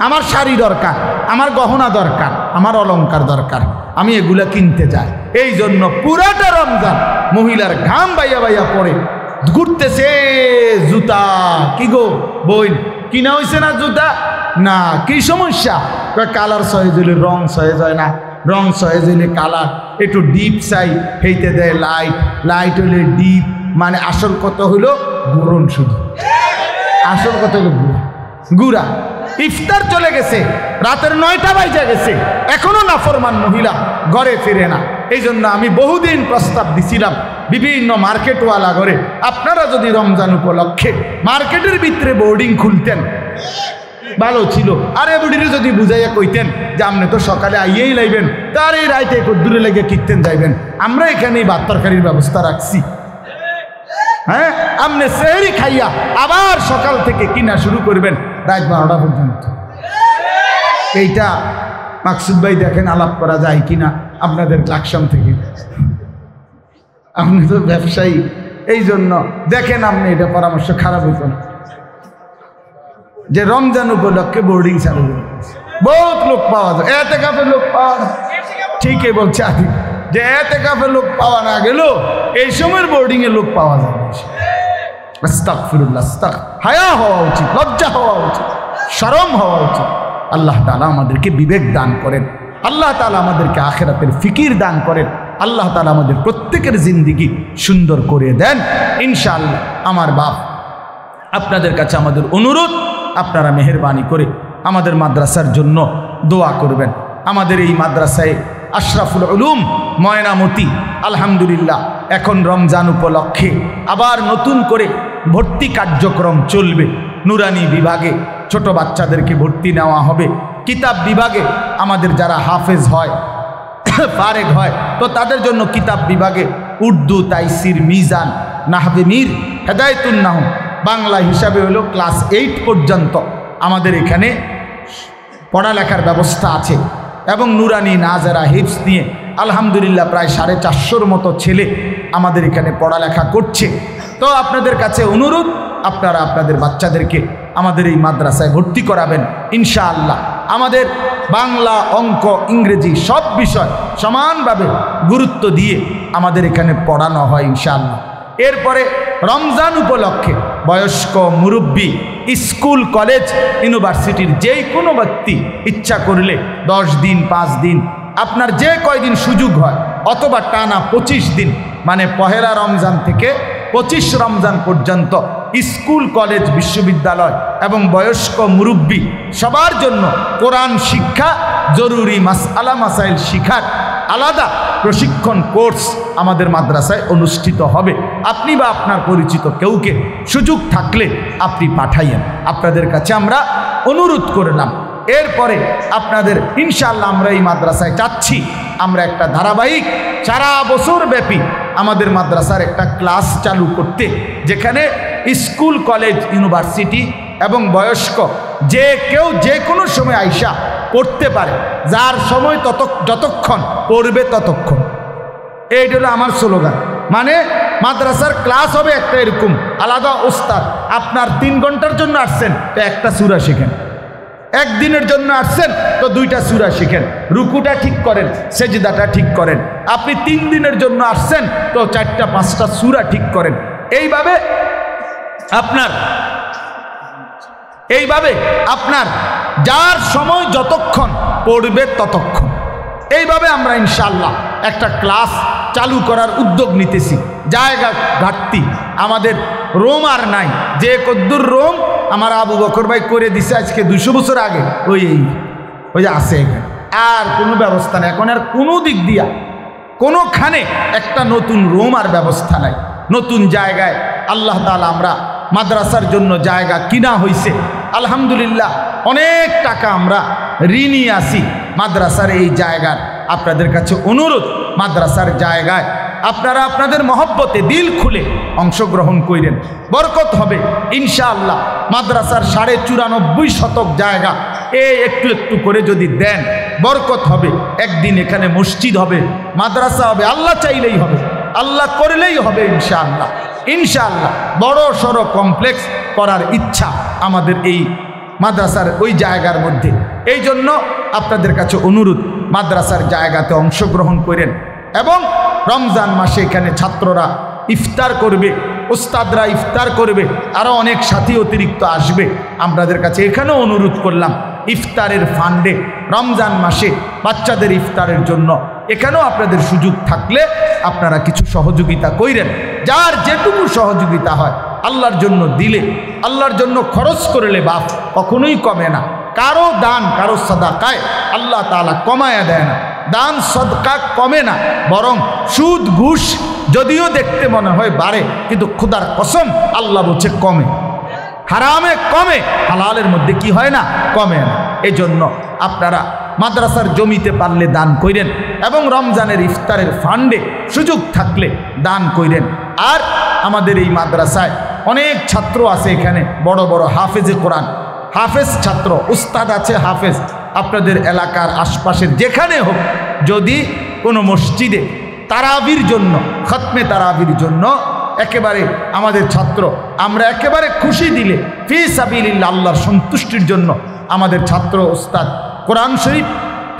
আমার শাড়ি দরকার, আমার গহনা দরকার, আমার অলংকার দরকার, আমি এগুলা কিনতে চাই। এই জন্য পুরাটা রমজান মহিলার ঘাম বাইয়া বাইয়া পড়ে ঘুরতেছে জুতা। কি গো বই কিনা হয়েছে না জুতা? না, কি সমস্যা? কালার সহেজ হইলে রং সহেজ হয় না, রং সহেজ হইলে কালার, একটু ডিপ চাই হইতে দেয় লাইট, লাইট হইলে ডিপ, মানে আসল কত হইল গুরন, শুধু আসল কত হইল গুড়া, গুড়া। ইফতার চলে গেছে, রাতের 9টা বাজে গেছে, এখনো নাফরমান মহিলা ঘরে ফিরে না। এই জন্য আমি বহুদিন প্রস্তাব দিছিলাম বিভিন্ন মার্কেটওয়ালা ঘরে, আপনারা যদি রমজান উপলক্ষে মার্কেটের ভিতরে বোর্ডিং খুলতেন ভালো ছিল। আর এ বুড়িরে যদি বুঝাইয়া কইতেন যে আপনি তো সকালে আইয়েই লাইবেন, তার এই রাইতে দূরে লেগে কিনতেন যাইবেন, আমরা এখানেই ভাত তরকারির ব্যবস্থা রাখছি। হ্যাঁ, আপনি সেহরি খাইয়া আবার সকাল থেকে কিনা শুরু করবেন রাত 12টা পর্যন্ত। এইটা মাকসুদ ভাই দেখেন আলাপ করা যায় কিনা আপনাদের লাকসাম থেকে, আপনি তো ব্যবসায়ী, এই জন্য দেখেন আপনি এটা পরামর্শ খারাপ হইত না যে রমজান উপলক্ষে বোর্ডিং চালু করে। বহুত লোক পাওয়া যায়, এতেকাফে লোক পাওয়া যায়, ঠিকই বলছে আদি যে এতেকাফে লোক পাওয়া না গেল এই সময়ের বোর্ডিং এ লোক পাওয়া যায়। আস্তাগফিরুল্লাহ, হায়া হওয়া উচিত, লজ্জা হওয়া উচিত, শরম হওয়া উচিত। আল্লাহ তাআলা আমাদেরকে বিবেক দান করেন, আল্লাহ তাআলা আমাদেরকে আখিরাতের ফিকির দান করেন, আল্লাহ তাআলা আমাদের প্রত্যেকের জিন্দেগি সুন্দর করে দেন ইনশাআল্লাহ। আমার বাপ, আপনাদের কাছে আমাদের অনুরোধ, আপনারা মেহেরবানি করে আমাদের মাদ্রাসার জন্য দোয়া করবেন। আমাদের এই মাদ্রাসায় আশরাফুল উলুম ময়নামতি আলহামদুলিল্লাহ এখন রমজান উপলক্ষে আবার নতুন করে ভর্তি কার্যক্রম চলবে। নুরানি বিভাগে ছোট বাচ্চাদেরকে ভর্তি নেওয়া হবে, কিতাব বিভাগে আমাদের যারা হাফেজ হয়, ফারেগ হয়, তো তাদের জন্য কিতাব বিভাগে উর্দু, তাইসির, মিজান, নাহবে মীর হেদায়েতুন নাহম বাংলা হিসাবে হলো ক্লাস 8 পর্যন্ত আমাদের এখানে পড়ালেখার ব্যবস্থা আছে এবং নুরানি নাজারা হিফজ নিয়ে আলহামদুলিল্লাহ প্রায় 450-র মতো ছেলে আমাদের এখানে পড়ালেখা করছে। তো আপনাদের কাছে অনুরোধ, আপনারা আপনাদের বাচ্চাদেরকে আমাদের এই মাদ্রাসায় ভর্তি করাবেন ইনশাআল্লাহ। আমাদের বাংলা, অঙ্ক, ইংরেজি সব বিষয় সমানভাবে গুরুত্ব দিয়ে আমাদের এখানে পড়ানো হয় ইনশাআল্লাহ। এরপরে রমজান উপলক্ষে বয়স্ক, মুরব্বী, স্কুল, কলেজ, ইউনিভার্সিটির যে কোনো ব্যক্তি ইচ্ছা করলে 10 দিন, 5 দিন, আপনার যে কয়দিন সুযোগ হয়, অথবা টানা 25 দিন, মানে পহেলা রমজান থেকে 25 রমজান পর্যন্ত স্কুল, কলেজ, বিশ্ববিদ্যালয় এবং বয়স্ক, মুরব্বী সবার জন্য কোরআন শিক্ষা, জরুরি মাসআলা মাসাইল শিখার আলাদা প্রশিক্ষণ কোর্স আমাদের মাদ্রাসায় অনুষ্ঠিত হবে। আপনি বা আপনার পরিচিত কেউকে সুযোগ থাকলে আপনি পাঠাইয়েন, আপনাদের কাছে আমরা অনুরোধ করলাম। এরপরে আপনাদের ইনশাআল্লাহ আমরা এই মাদ্রাসায় চাচ্ছি আমরা একটা ধারাবাহিক সারা বছর ব্যাপী আমাদের মাদ্রাসার একটা ক্লাস চালু করতে, যেখানে স্কুল, কলেজ, ইউনিভার্সিটি এবং বয়স্ক যে কেউ যে কোনো সময় আইসা পড়তে পারে, যার সময় যতক্ষণ পড়বে ততক্ষণ। এইটা হলো আমার স্লোগান। মানে মাদ্রাসার ক্লাস হবে একটা এরকম আলাদা ওস্তাদ, আপনার 3 ঘন্টার জন্য আসছেন তো একটা সূরা শিখেন, একদিনের জন্য আসছেন তো 2টা সূরা শিখেন, রুকুটা ঠিক করেন, সেজদাটা ঠিক করেন। আপনি 3 দিনের জন্য আসছেন তো 4টা-5টা সূরা ঠিক করেন। এইভাবে আপনার যার সময় যতক্ষণ পড়বে ততক্ষণ, এইভাবে আমরা ইনশাআল্লাহ একটা ক্লাস চালু করার উদ্যোগ নিতেছি। জায়গা ঘাটতি, আমাদের রোম আর নাই, যে কদ্দুর রোম আমার আবু বকর ভাই করে দিছে আজকে 200 বছর আগে, ওই যে আছে এখানে, আর কোনো ব্যবস্থা নেই এখন, আর কোনো দিক দিয়া কোনোখানে একটা নতুন রুম আর ব্যবস্থা নাই। নতুন জায়গায় আল্লাহ তাআলা আমরা মাদ্রাসার জন্য জায়গা কিনা হয়েছে আলহামদুলিল্লাহ, অনেক টাকা আমরা ঋণী আছি মাদ্রাসার এই জায়গার। আপনাদের কাছে অনুরোধ, মাদ্রাসার জায়গায় আপনারা আপনাদের মহব্বতে দিল খুলে অংশগ্রহণ করেন, বরকত হবে ইনশাআল্লাহ। মাদ্রাসার 94.5 শতক জায়গা একটু একটু করে যদি দেন বরকত হবে। একদিন এখানে মসজিদ হবে, মাদ্রাসা হবে, আল্লাহ চাইলেই হবে, আল্লাহ করলেই হবে ইনশাআল্লাহ। ইনশাআল্লাহ বড় সড়ো কমপ্লেক্স করার ইচ্ছা আমাদের এই মাদ্রাসার ওই জায়গার মধ্যে। এই জন্য আপনাদের কাছে অনুরোধ, মাদ্রাসার জায়গাতে অংশগ্রহণ করেন এবং রমজান মাসে এখানে ছাত্ররা ইফতার করবে, ওস্তাদরা ইফতার করবে, আরও অনেক সাথী অতিরিক্ত আসবে। আপনাদের কাছে এখানেও অনুরোধ করলাম, ইফতারের ফান্ডে রমজান মাসে বাচ্চাদের ইফতারের জন্য এখানেও আপনাদের সুযোগ থাকলে আপনারা কিছু সহযোগিতা করেন। যার যেটুকু সহযোগিতা হয় আল্লাহর জন্য দিলে, আল্লাহর জন্য খরচ করলে বাপ কখনোই কমে না। কারো দান, কারো সাদাকায় আল্লাহ তাআলা কমায়া দেয় না, দান সদকা কমে না, বরং সুদ ঘুষ যদিও দেখতে মনে হয় বাড়ে, কিন্তু খোদার কসম আল্লাহ বলছে কমে। হারামে কমে, হালালের মধ্যে কি হয় না, কমে না। এজন্য আপনারা মাদ্রাসার জমিতে পারলে দান করেন এবং রমজানের ইফতারের ফান্ডে সুযোগ থাকলে দান করেন। আর আমাদের এই মাদ্রাসায় অনেক ছাত্র আছে, এখানে বড় বড় হাফেজে কোরআন, হাফেজ ছাত্র, উস্তাদ আছে হাফেজ। আপনাদের এলাকার আশপাশের যেখানে হোক, যদি কোনো মসজিদে তারাবির জন্য, খতমে তারাবির জন্য একেবারে আমাদের ছাত্র, আমরা একেবারে খুশি দিলে ফি সাবিলিল্লাহ, আল্লাহর সন্তুষ্টির জন্য আমাদের ছাত্র উস্তাদ কোরআন শরীফ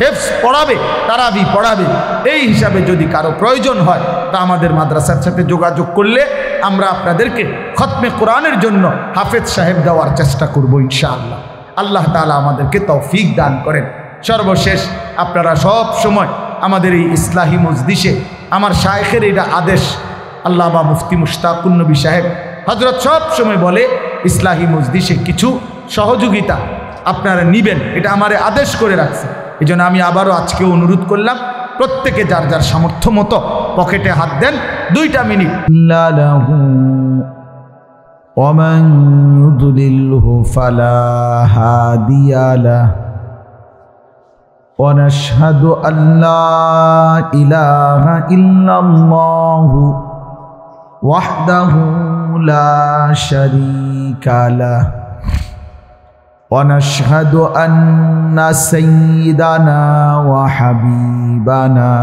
হেফজ পড়াবে, তারাবি পড়াবে, এই হিসাবে যদি কারো প্রয়োজন হয় তা আমাদের মাদ্রাসার সাথে যোগাযোগ করলে আমরা আপনাদেরকে খতমে কোরআনের জন্য হাফেজ সাহেব দেওয়ার চেষ্টা করব ইনশাআল্লাহ। আল্লাহ তাআলা আমাদেরকে তৌফিক দান করেন। সর্বশেষ, আপনারা সব সময় আমাদের এই ইসলাহি মজলিসে, আমার শায়েখের এটা আদেশ, আল্লামা মুফতি মুশতাকুন নবী সাহেব হযরত সব সময় বলে ইসলাহি মজলিসে কিছু সহযোগিতা আপনারা নিবেন, এটা আমারে আদেশ করে রাখছে। এই জন্য আমি আবারও আজকে অনুরোধ করলাম, প্রত্যেকে যার যার সামর্থ্য মতো পকেটে হাত দেন, 2টা মিনিট। ومن يضلله فلا هادي له ونشهد أن لا إله إلا الله وحده لا شريك له ونشهد أن سيدنا وحبيبنا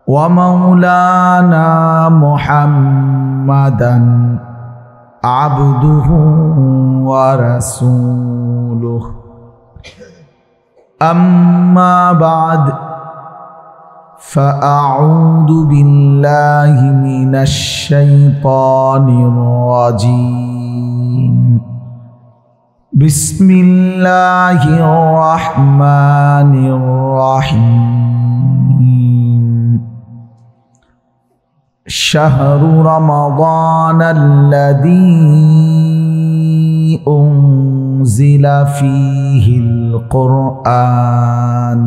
ومولانا محمدا عبده ورسوله أما بعد فأعوذ بالله من الشيطان الرجيم بسم الله الرحمن الرحيم شهر رمضان الذي أنزل فيه القرآن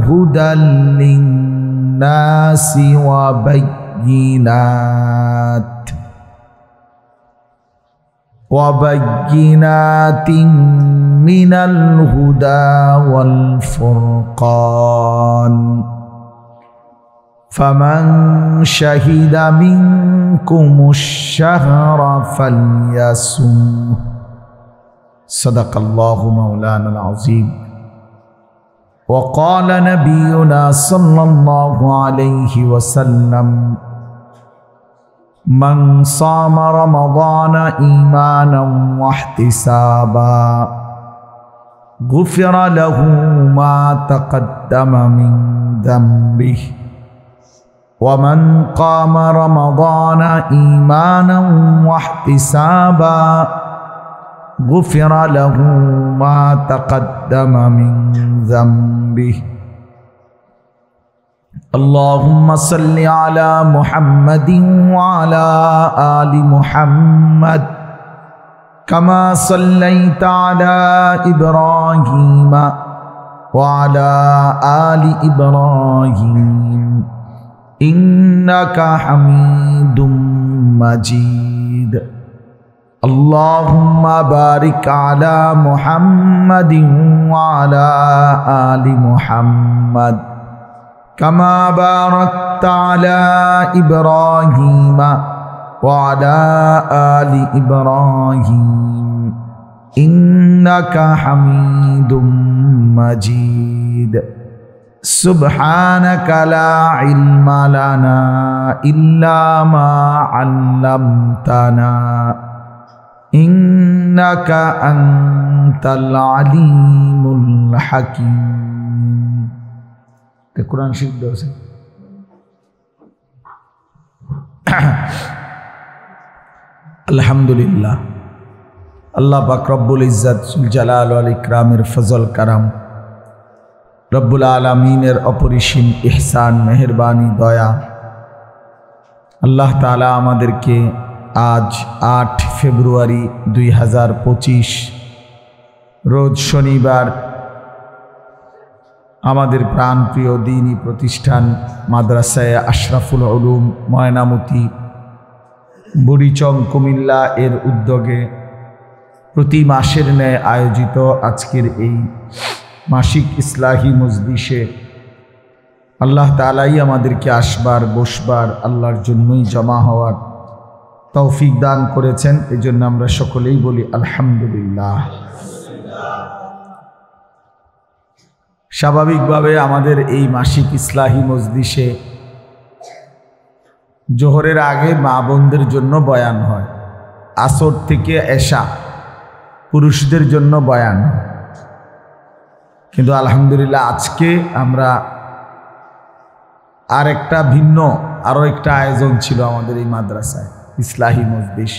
هدى للناس وبينات من الهدى والفرقان فمن شهد منكم الشهر فليصمه صدق الله مولانا العظيم وقال نبينا صلى الله عليه وسلم من صام رمضان إيمانا واحتسابا غفر له ما تقدم من ذنبه ومن قام رمضان إيمانا واحتسابا غفر له ما تقدم من ذنبه اللهم صل على محمد وعلى آل محمد كما صليت على إبراهيم وعلى آل إبراهيم إنك حميد مجيد اللهم بارك على محمد وعلى آل محمد كما باركت على إبراهيم وعلى آل إبراهيم إنك حميد مجيد سبحانك لا علم لنا إلا ما علمتنا إنك أنت العليم الحكيم القرآن شريف دوسه আলহামদুলিল্লাহ আল্লাহ পাক রব্বুল ইজ্জত জুল জালাল ওয়াল ইকরামের ফজল কারাম রব্বুল আলামিনের অপরিসীম ইহসান মেহেরবানি দয়া আল্লাহ তাআলা আমাদেরকে আজ 8 ফেব্রুয়ারি 2025 রোজ শনিবার আমাদের প্রাণপ্রিয় দ্বীনি প্রতিষ্ঠান মাদ্রাসায়ে আশরাফুল উলুম ময়নামতি বুড়িচং কুমিল্লা এর উদ্যোগে প্রতি মাসের ন্যায় আয়োজিত আজকের এই মাসিক ইসলাহি মজলিসে আল্লাহ তাআলাই আমাদেরকে আসবার বসবার আল্লাহর জন্যই জমা হওয়ার তৌফিক দান করেছেন। এজন্য আমরা সকলেই বলি আলহামদুলিল্লাহ। স্বাভাবিকভাবে আমাদের এই মাসিক ইসলাহি মজলিসে জোহরের আগে মা বোনদের জন্য বয়ান হয়, আসর থেকে এশা পুরুষদের জন্য বয়ান হয়। কিন্তু আলহামদুলিল্লাহ আজকে আমরা আরও একটা আয়োজন ছিল আমাদের এই মাদ্রাসায় ইসলাহি মজলিস।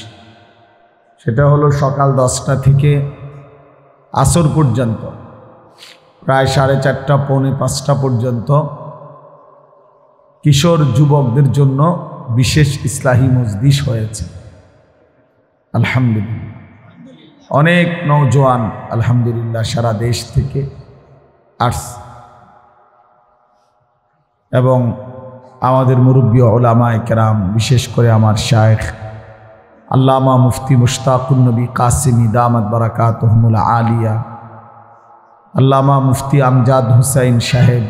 সেটা হলো সকাল 10টা থেকে আসর পর্যন্ত প্রায় 4:30 পৌনে 5টা পর্যন্ত কিশোর যুবকদের জন্য বিশেষ ইসলাহি মজলিস হয়েছে। আলহামদুলিল্লাহ অনেক নওজোয়ান আলহামদুলিল্লাহ সারা দেশ থেকে আসছে এবং আমাদের মুরব্বী উলামায়ে কেরাম, বিশেষ করে আমার শায়েখ আল্লামা মুফতি মুশতাকুন নবী কাসিমি দামাত বারাকাতুহুমুল আলিয়া আল্লামা মুফতি আমজাদ হুসাইন সাহেব,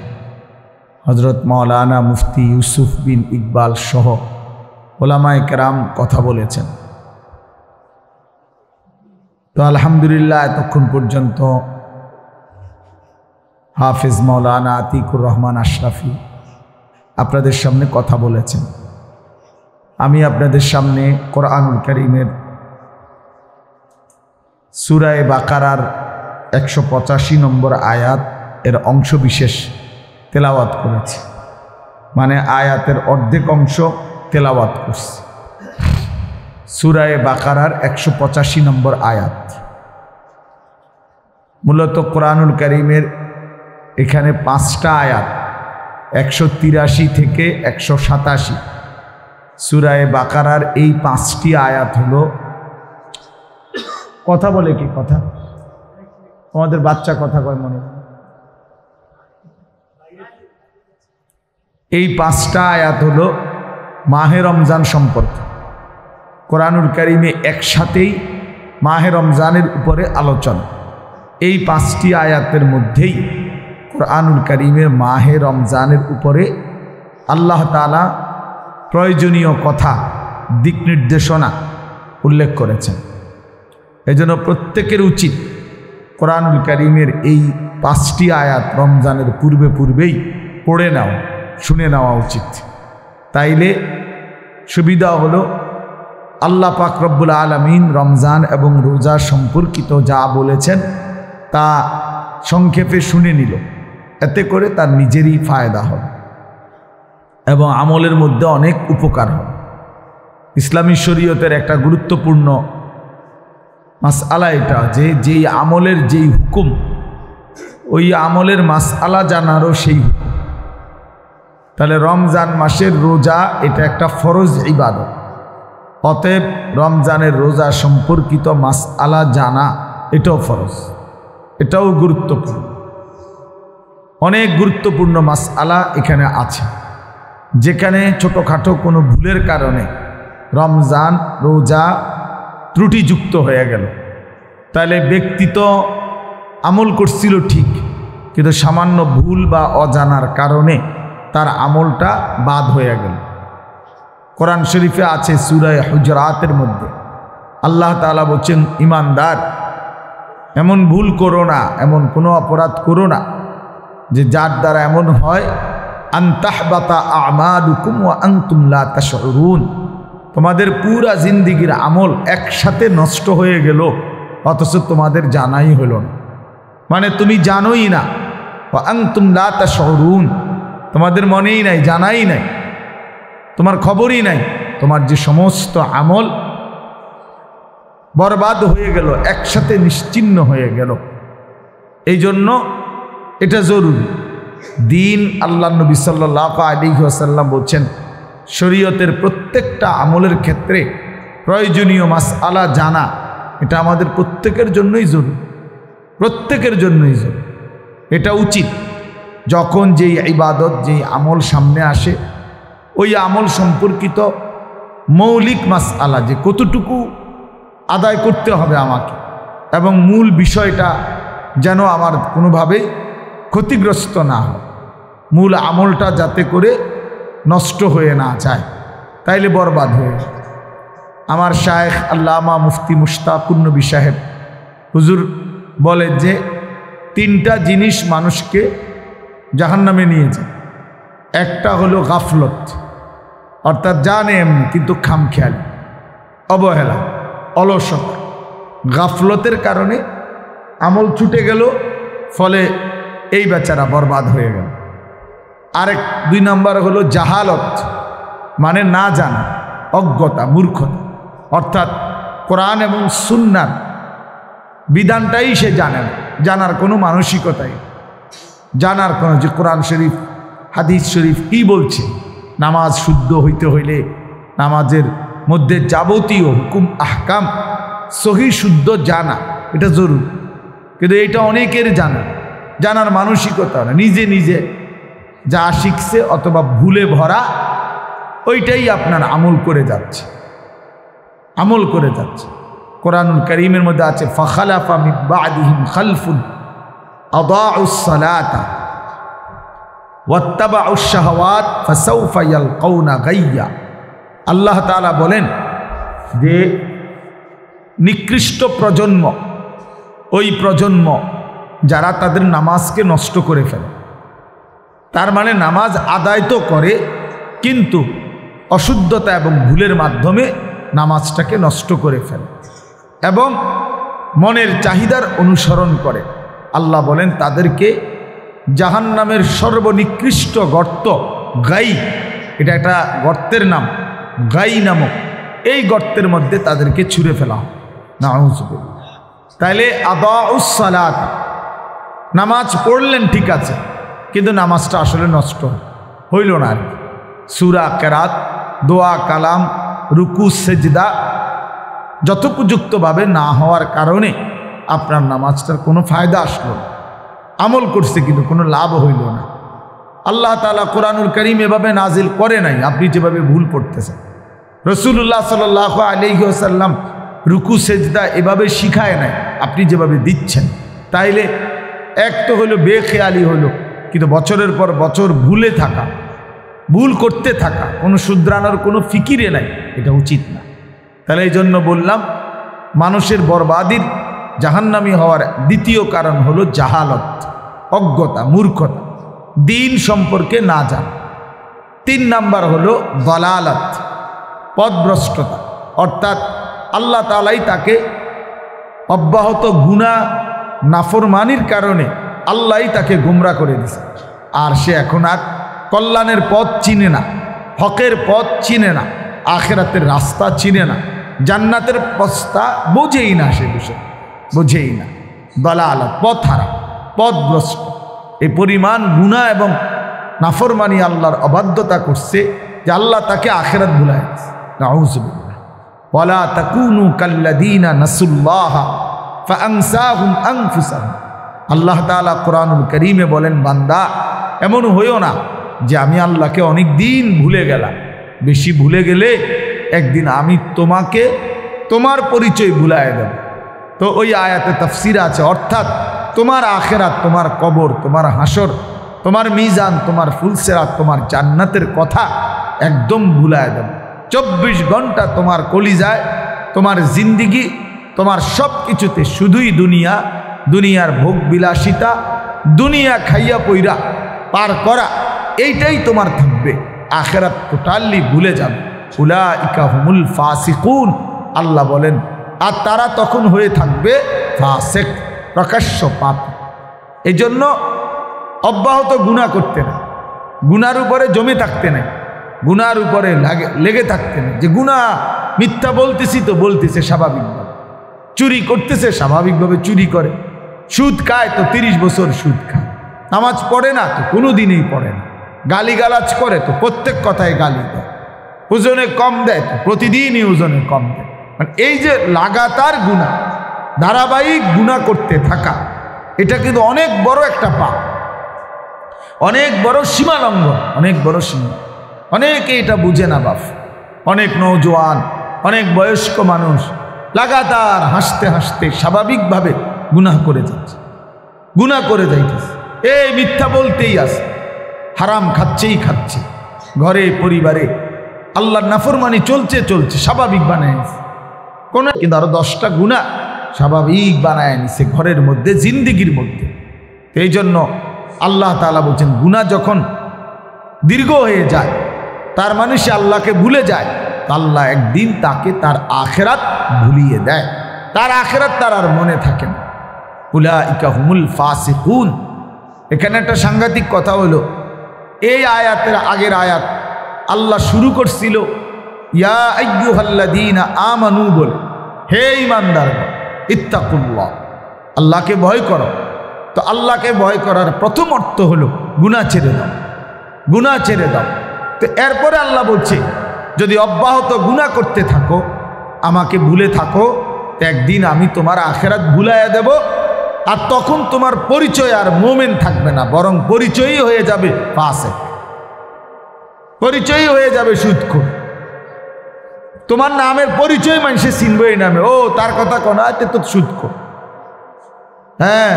হজরত মাওলানা মুফতি ইউসুফ বিন ইকবাল সহ ওলামায়ে কেরাম কথা বলেছেন। তো আলহামদুলিল্লাহ এতক্ষণ পর্যন্ত হাফেজ মাওলানা আতিকুর রহমান আশরাফি আপনাদের সামনে কথা বলেছেন। আমি আপনাদের সামনে কোরআনুল কারীমের সূরা বাকারার 185 নম্বর আয়াত এর অংশ বিশেষ তেলাওয়াত করেছি, মানে আয়াতের অর্ধেক অংশ তেলাওয়াত করছি। সূরা বাকারার 185 নম্বর আয়াত। মূলত কোরআনুল কারীমের এখানে 5টা আয়াত, 183 থেকে 187। সূরা বাকারার এই 5টি আয়াত হলো, কথা বলে কি কথা, আমাদের বাচ্চা কথা কয় মনে, এই 5টা আয়াত হলো মাহে রমজান সম্পর্কে। কোরআনুল কারীমে একসাথেই মাহে রমজানের উপরে আলোচনা। এই 5টি আয়াতের মধ্যেই কোরআনুল কারীমের মাহে রমজানের উপরে আল্লাহ তাআলা প্রয়োজনীয় কথা, দিক নির্দেশনা উল্লেখ করেছেন। এজন্য প্রত্যেকের উচিত কোরআনুল কারীমের এই 5টি আয়াত রমজানের পূর্বেই পড়ে নেওয়া, শুনে নেওয়া উচিত। তাইলে সুবিধা হলো আল্লাহ পাক রব্বুল আলামিন রমজান এবং রোজা সম্পর্কিত যা বলেছেন তা সংক্ষেপে শুনে নিল, এতে করে তার নিজেরই ফায়দা হবে এবং আমলের মধ্যে অনেক উপকার হবে। ইসলামী শরীয়তের একটা গুরুত্বপূর্ণ মাসআলা এটা, যে যেই আমলের যেই হুকুম, ওই আমলের মাসআলা জানারও সেই হুকুম। তাহলে রমজান মাসের রোজা এটা একটা ফরজ ইবাদত, অতএব রমজানের রোজা সম্পর্কিত মাসআলা জানা এটাও ফরজ, এটাও গুরুত্বপূর্ণ। অনেক গুরুত্বপূর্ণ মাসআলা এখানে আছে, যেখানে ছোটোখাটো কোনো ভুলের কারণে রমজান রোজা ত্রুটিযুক্ত হয়ে গেল, তাহলে ব্যক্তি তো আমল করছিল ঠিক, কিন্তু সামান্য ভুল বা অজানার কারণে তার আমলটা বাদ হয়ে গেল। কোরআন শরীফে আছে সূরা হুজরাতের মধ্যে আল্লাহ তাআলা বলছেন, ইমানদার এমন ভুল করো না, এমন কোনো অপরাধ করো না যে যার দ্বারা এমন হয় আন তাহবাতা আমালুকুম ওয়া আনতুম লা তাশউরুন, তোমাদের পুরা জিন্দেগীর আমল একসাথে নষ্ট হয়ে গেল অথচ তোমাদের জানাই হলো না। মানে তুমি জানোই না, ওয়া আনতুম লা তাশউরুন, তোমাদের মনেই নাই, জানাই নাই, তোমার খবরই নাই, তোমার যে সমস্ত আমল বরবাদ হয়ে গেল, একসাথে নিশ্চিহ্ন হয়ে গেল। এই জন্য এটা জরুরি। দিন আল্লাহ নবী সাল্লাল্লাহু আলাইহি ওয়াসাল্লাম বলছেন, শরীয়তের প্রত্যেকটা আমলের ক্ষেত্রে প্রয়োজনীয় মাসআলা জানা এটা আমাদের প্রত্যেকের জন্যই জরুরি, প্রত্যেকের জন্যই জরুরি। এটা উচিত। যখন যেই ইবাদত, যেই আমল সামনে আসে, ওই আমল সম্পর্কিত মৌলিক মাসআলা, যে কতটুকু আদায় করতে হবে আমাকে, এবং মূল বিষয়টা যেন আমার কোনোভাবেই ক্ষতিগ্রস্ত না হয়, মূল আমলটা যাতে করে নষ্ট হয়ে না যায়, তাইলে বরবাদ হয়ে যায়। আমার শায়েখ আল্লামা মুফতি মুশতাকুর নবী সাহেব হুজুর বলেন যে 3টা জিনিস মানুষকে জাহান্নামে নিয়ে যায়। একটা হলো গাফলত, অর্থাৎ জানে এমনি কিন্তু খামখেয়ালি, অবহেলা, অলসতা। গাফলতের কারণে আমল ছুটে গেল, ফলে এই বেচারা বরবাদ হয়ে গেল। আরেক 2 নম্বর হলো জাহালত, মানে না জানা, অজ্ঞতা, মূর্খতা, অর্থাৎ কোরআন এবং সুন্নাহর বিধানটাই সে জানে না, জানার কোনো মানসিকতাই, জানার কোনো, যে কোরআন শরীফ হাদিস শরীফ কি বলছে, নামাজ শুদ্ধ হইতে হইলে নামাজের মধ্যে যাবতীয় হুকুম আহকাম সহি শুদ্ধ জানা এটা জরুরি। কিন্তু এটা অনেকের জানার মানসিকতা না, নিজে নিজে যা শিখছে অথবা ভুলে ভরা ওইটাই আপনার আমল করে যাচ্ছে, আমল করে যাচ্ছে। কোরআনুল কারীমের মধ্যে আছে ফাখালাফা মিন বাদিহিম খালফুন আদাউস সালাতা ওয়াত্তাবাউশ শাহাওয়াত ফাসাউফা ইয়ালকাউনা গাইয়া। আল্লাহ তাআলা বলেন যে নিকৃষ্ট প্রজন্ম ওই প্রজন্ম যারা তাদের নামাজকে নষ্ট করে ফেলে। তার মানে নামাজ আদায় তো করে, কিন্তু অশুদ্ধতা এবং ভুলের মাধ্যমে নামাজটাকে নষ্ট করে ফেলে এবং মনের চাহিদার অনুসরণ করে। আল্লাহ বলেন তাদেরকে জাহান্নামের সর্বনিকৃষ্ট গর্ত গাই, এটা একটা গর্তের নাম, গাই নামক এই গর্তের মধ্যে তাদেরকে ছুঁড়ে ফেলা হয়। নাউযুবিল্লাহ। তাইলে আদাউস সালাত, নামাজ পড়লেন ঠিক আছে, কিন্তু নামাজটা আসলে নষ্ট হইল না। আর সূরা কেরাত, দোয়া কালাম, রুকু সেজদা যথোপযুক্তভাবে না হওয়ার কারণে আপনার নামাজটার কোনো ফায়দা আসলো না। আমল করছে কিন্তু কোনো লাভ হইল না। আল্লাহ তাআলা কোরআনুল কারীম এভাবে নাজিল করে নাই আপনি যেভাবে ভুল পড়তেছেন। রাসূলুল্লাহ সাল্লাল্লাহু আলাইহি ওয়াসাল্লাম রুকু সেজদা এভাবে শিখায় নাই আপনি যেভাবে দিচ্ছেন। তাইলে এক তো হলো বেখেয়ালি হলো, কিন্তু বছরের পর বছর ভুলে থাকা, ভুল করতে থাকা, কোনো শুধরানোর কোনো ফিকিরে নাই, এটা উচিত না। তাহলে এই জন্য বললাম মানুষের বরবাদির জাহান্নামী হওয়ার দ্বিতীয় কারণ হলো জাহালত, অজ্ঞতা, মূর্খতা, দিন সম্পর্কে না জানা। 3 নাম্বার হলো দলালাত, পথভ্রষ্টতা, অর্থাৎ আল্লাহ তাআলাই তাকে অব্যাহত গুনাহ নাফরমানির কারণে আল্লাহই তাকে গুমরা করে দিয়েছে। আর সে এখন আর কল্যাণের পথ চিনে না, হকের পথ চিনে না, আখিরাতের রাস্তা চিনে না, জান্নাতের পথটা বোঝেই না, সে বিষয় বোঝেই না। দলালাত, পথ হারা, পথভ্রষ্ট, এই পরিমাণ গুনাহ এবং নাফরমানি আল্লাহর অবাধ্যতা করছে যে আল্লাহ তাকে আখিরাত ভুলায় দিয়েছে। নাউযুবিল্লাহ। ওয়ালা তাকুনু কাল্লাযীনা নাসুল্লাহা ফাআনসাহুম আনফুসাহুম। আল্লাহ তাআলা কোরআনুল কারীমে বলেন, বান্দা এমন হইও না যে আমি আল্লাহকে অনেক দিন ভুলে গেলাম। বেশি ভুলে গেলে একদিন আমি তোমাকে তোমার পরিচয় ভুলায় দেব। তো ওই আয়াতে তাফসীর আছে, অর্থাৎ তোমার আখিরাত, তোমার কবর, তোমার হাসর, তোমার মিজান, তোমার ফুলসেরাত, তোমার জান্নাতের কথা একদম ভুলায় দেব। 24 ঘন্টা তোমার কলিজায়, তোমার জিন্দিগি, তোমার সব কিছুতে শুধুই দুনিয়া, দুনিয়ার ভোগ বিলাসিতা, দুনিয়া খাইয়া পইরা পার করা, এইটাই তোমার থাকবে। আখিরাত টোটালি ভুলে যাবে। উলাইকা হুমুল ফাসিকুন। আল্লাহ বলেন আর তারা তখন হয়ে থাকবে ফাসিক, প্রকাশ্য পাপী। এই জন্য অব্যাহত গুনাহ করতে না, গুনার উপরে জমে থাকতে নাই, গুনার উপরে লেগে থাকতে নেই। যে গুনাহ, মিথ্যা বলতেছি তো বলতেছে স্বাভাবিকভাবে, চুরি করতেছে স্বাভাবিকভাবে চুরি করে, সুদ খায় তো 30 বছর সুদ খায়, নামাজ পড়ে না তো কোনো দিনেই পড়ে না, গালিগালাজ করে তো প্রত্যেক কথায় গালি দেয়, ওজনে কম দেয় তো প্রতিদিনই ওজনে কম দেয়। মানে এই যে লাগাতার গুনাহ, ধারাবাহিক গুনাহ করতে থাকা, এটা কিন্তু অনেক বড় একটা পাপ, অনেক বড় সীমা লঙ্ঘন, অনেক বড় সীমা। অনেকে এটা বুঝে না বাপ। অনেক নওজোয়ান, অনেক বয়স্ক মানুষ লাগাতার হাসতে হাসতে স্বাভাবিকভাবে গুনাহ করে যাচ্ছে, গুনাহ করে যাইতেছে, এই মিথ্যা বলতেই আছে, হারাম খাচ্ছেই খাচ্ছে, ঘরে পরিবারে আল্লাহর নাফরমানি চলছে চলছে, স্বাভাবিক বানায় নিছে কোনো, কিন্তু আরো 10টা গুনাহ স্বাভাবিক বানায় নিছে ঘরের মধ্যে, জিন্দিগির মধ্যে। এই জন্য আল্লাহ তাআলা বলছেন গুনাহ যখন দীর্ঘ হয়ে যায়, তার মানে সে আল্লাহকে ভুলে যায়, আল্লাহ একদিন তাকে তার আখিরাত ভুলিয়ে দেয়, তার আখিরাত তার আর মনে থাকে না। উলাইকা হুমুল ফাসিকুন। এখানে একটা সাংঘাতিক কথা হলো, এই আয়াতের আগের আয়াত আল্লাহ শুরু করছিল ইয়া আইয়ুহাল্লাযীনা আমানু বলে, হে ঈমানদারগণ ইত্তাকুল্লাহ, আল্লাহকে ভয় করো। তো আল্লাহকে ভয় করার প্রথম অর্থ হলো গুনাহ ছেড়ে দাও, গুনাহ ছেড়ে দাও। তো এরপরে আল্লাহ বলছে যদি অব্যাহত গুনাহ করতে থাকো, আমাকে ভুলে থাকো, তো একদিন আমি তোমার আখিরাত ভুলাইয়া দেব, আর তখন তোমার পরিচয় আর মুমিন থাকবে না, বরং পরিচয়ই হয়ে যাবে ফাসিক, পরিচয়ই হয়ে যাবে সুদখোর। তোমার নামের পরিচয় মানুষে চিনবে এই নামে, ও তার কথা কোন আছে তো সুদখোর। হ্যাঁ,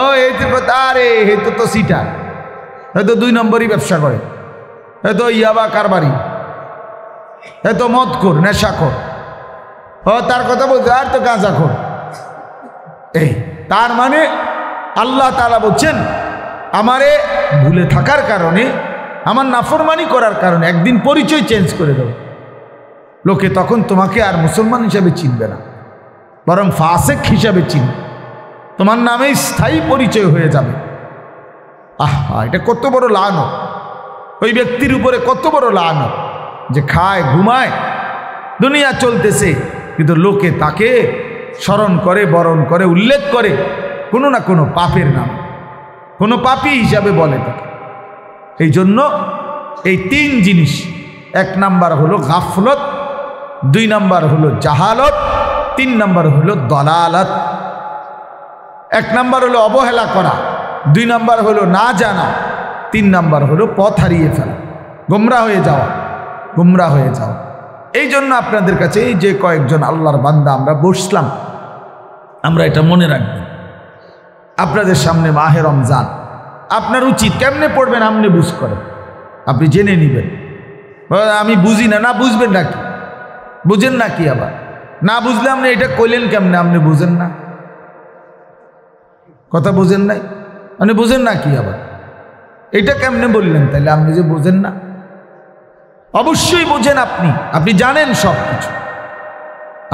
ও এই তো আরে হে তো সিটার, হয়তো 2 নম্বরই ব্যবসা করে, হয়তো ইয়াবা কারবারি, হয়তো মদখোর নেশাখোর, ও তার কথা বলছে আর তো গাঁজাখোর। এই তার মানে আল্লাহ তাআলা বলছেন আমারে ভুলে থাকার কারণে, আমার নাফরমানি করার কারণে একদিন পরিচয় চেঞ্জ করে দেব, লোকে তখন তোমাকে আর মুসলমান হিসাবে চিনবে না, বরং ফাসেক হিসাবে চিনবে, তোমার নামেই স্থায়ী পরিচয় হয়ে যাবে। আহা, এটা কত বড় লানত! ওই ব্যক্তির উপরে কত বড় লানত যে খায় ঘুমায়, দুনিয়া চলতেছে, কিন্তু লোকে তাকে স্মরণ করে, বরণ করে, উল্লেখ করে কোনো না কোনো পাপের নাম, কোনো পাপী হিসাবে বলে তাকে। এই জন্য এই 3 জিনিস, 1 নাম্বার হলো গাফলত, 2 নাম্বার হলো জাহালত, 3 নাম্বার হলো দলালত। 1 নাম্বার হলো অবহেলা করা, 2 নাম্বার হলো না জানা, 3 নাম্বার হলো পথ হারিয়ে ফেলা, গোমরা হয়ে যাওয়া, গোমরা হয়ে যাওয়া। এই জন্য আপনাদের কাছে এই যে কয়েকজন আল্লাহর বান্দা আমরা বসলাম, আমরা এটা মনে রাখবেন, আপনাদের সামনে মাহে রমজান, আপনার উচিত কেমনে পড়বেন আপনি বুঝ করেন, আপনি জেনে নেবেন। আমি বুঝি না, না বুঝবেন নাকি? বুঝেন না কি? আবার না বুঝলে আপনি এটা কইলেন কেমনে? আপনি বুঝেন না, কথা বুঝেন নাই, আপনি বুঝেন না কি? আবার এটা কেমনে বললেন? তাহলে আপনি যে বুঝেন না, অবশ্যই বুঝেন। আপনি জানেন সব কিছু,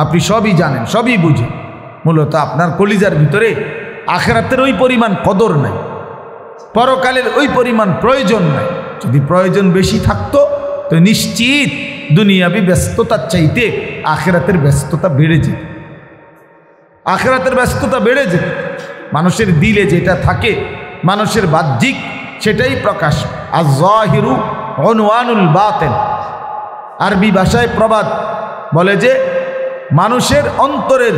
আপনি সবই জানেন, সবই বুঝেন। মূলত আপনার কলিজার ভিতরে আখিরাতের ওই পরিমাণ কদর নাই, পরকালের ওই পরিমাণ প্রয়োজন নাই। যদি প্রয়োজন বেশি থাকতো তো নিশ্চিত দুনিয়াবি ব্যস্ততার চাইতে আখিরাতের ব্যস্ততা বেড়ে যেত, আখিরাতের ব্যস্ততা বেড়ে যেত। মানুষের দিলে যেটা থাকে, মানুষের বাহ্যিক সেটাই প্রকাশ। আয-যাহিরু উনওয়ানুল বাতিন, আরবি ভাষায় প্রবাদ বলে যে মানুষের অন্তরের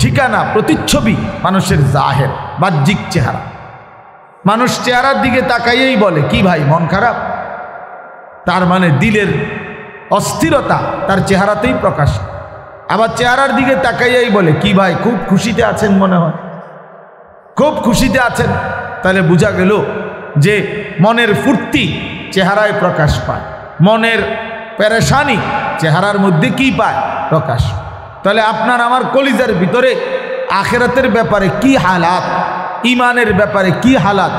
ঠিকানা, প্রতিচ্ছবি মানুষের জাহের, বাহ্যিক চেহারা। মানুষ চেহারার দিকে তাকাইয়েই বলে কি ভাই মন খারাপ, তার মানে দিলের অস্থিরতা তার চেহারাতেই প্রকাশ। আবার চেহারার দিকে তাকাইয়েই বলে কি ভাই খুব খুশিতে আছেন, মনে হয় খুব খুশিতে আছেন, তাহলে বোঝা গেল যে মনের ফুর্তি চেহারায় প্রকাশ পায়, মনের পেরেশানি চেহারার মধ্যে কি পায়? প্রকাশ। তাহলে আপনার আমার কলিজার ভিতরে আখিরাতের ব্যাপারে কি হালাত, ইমানের ব্যাপারে কি হালাত,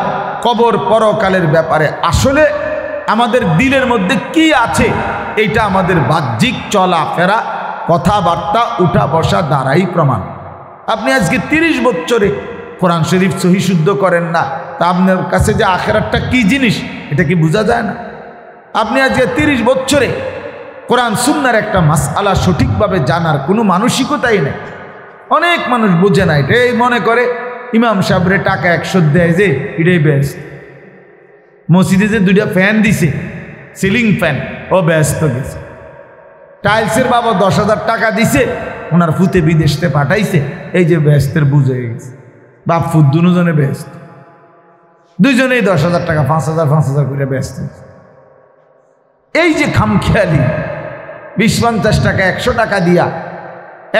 কবর পরকালের ব্যাপারে আসলে আমাদের দিলের মধ্যে কি আছে, এইটা আমাদের বাহ্যিক চলাফেরা, কথাবার্তা, উঠা বসা দ্বারাই প্রমাণ। আপনি আজকে 30 বছরে কোরআন শরীফ সহি শুদ্ধ করেন না, তা আপনার কাছে যে আখিরাতটা কি জিনিস এটা কি বোঝা যায় না? আপনি আজকে 30 বছরে কোরআন সুন্নাহর একটা মাসআলা সঠিকভাবে জানার কোনো মানসিকতাই নেই। অনেক মানুষ বোঝে না, এটাই মনে করে ইমাম সাহেবরে টাকা 100 দেয় যে এটাই ব্যস্ত, মসজিদে যে 2টা ফ্যান দিছে সিলিং ফ্যান, ও ব্যস্ত গেছে। টাইলসের বাবা 10,000 টাকা দিছে, ওনার ফুতে বিদেশে পাঠাইছে, এই যে ব্যস্তের বুঝে গেছে। বাপ ফুত দুজনে ব্যস্ত, দুইজনেই 10,000 টাকা 5,000 করে ব্যস্ত। এই যে খামখেয়ালি 20-50 টাকা 100 টাকা দিয়া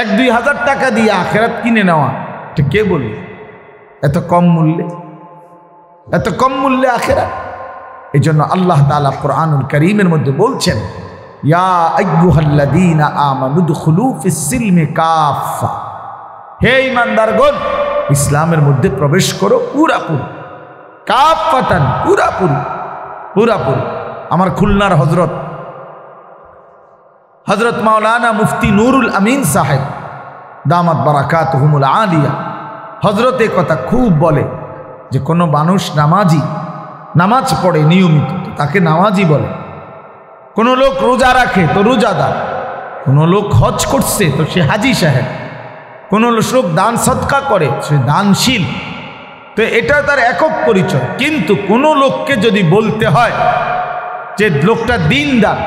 1-2 হাজার টাকা দিয়া আখিরাত কিনে নেওয়া, এটা কে বলবে? এত কম মূল্যে, এত কম মূল্যে আখিরাত। এই জন্য আল্লাহ তাআলা কোরআনুল কারীমের মধ্যে বলছেন ইয়া আইয়ুহাল্লাযীনা আমানু দুখুলু ফিস সিলমি কাফা, হে ঈমানদারগণ ইসলামের মধ্যে প্রবেশ করো পুরাপুরি, কাফাতান পুরাপুরি, পুরাপুরি। আমার খুলনার হজরত মাওলানা মুফতি নুরুল আমিন সাহেব দামাত বারাকাতুহুমুল আলিয়া, হজরত এ কথা খুব বলে যে কোনো মানুষ নামাজি, নামাজ পড়ে নিয়মিত তো তাকে নামাজি বলে। কোনো লোক রোজা রাখে তো রোজাদার, কোনো লোক হজ করছে তো সে হাজি সাহেব, কোনো লোক দান সদকা করে সে দানশীল। তো এটা তার একক পরিচয়। কিন্তু কোনো লোককে যদি বলতে হয় যে লোকটা দিনদার,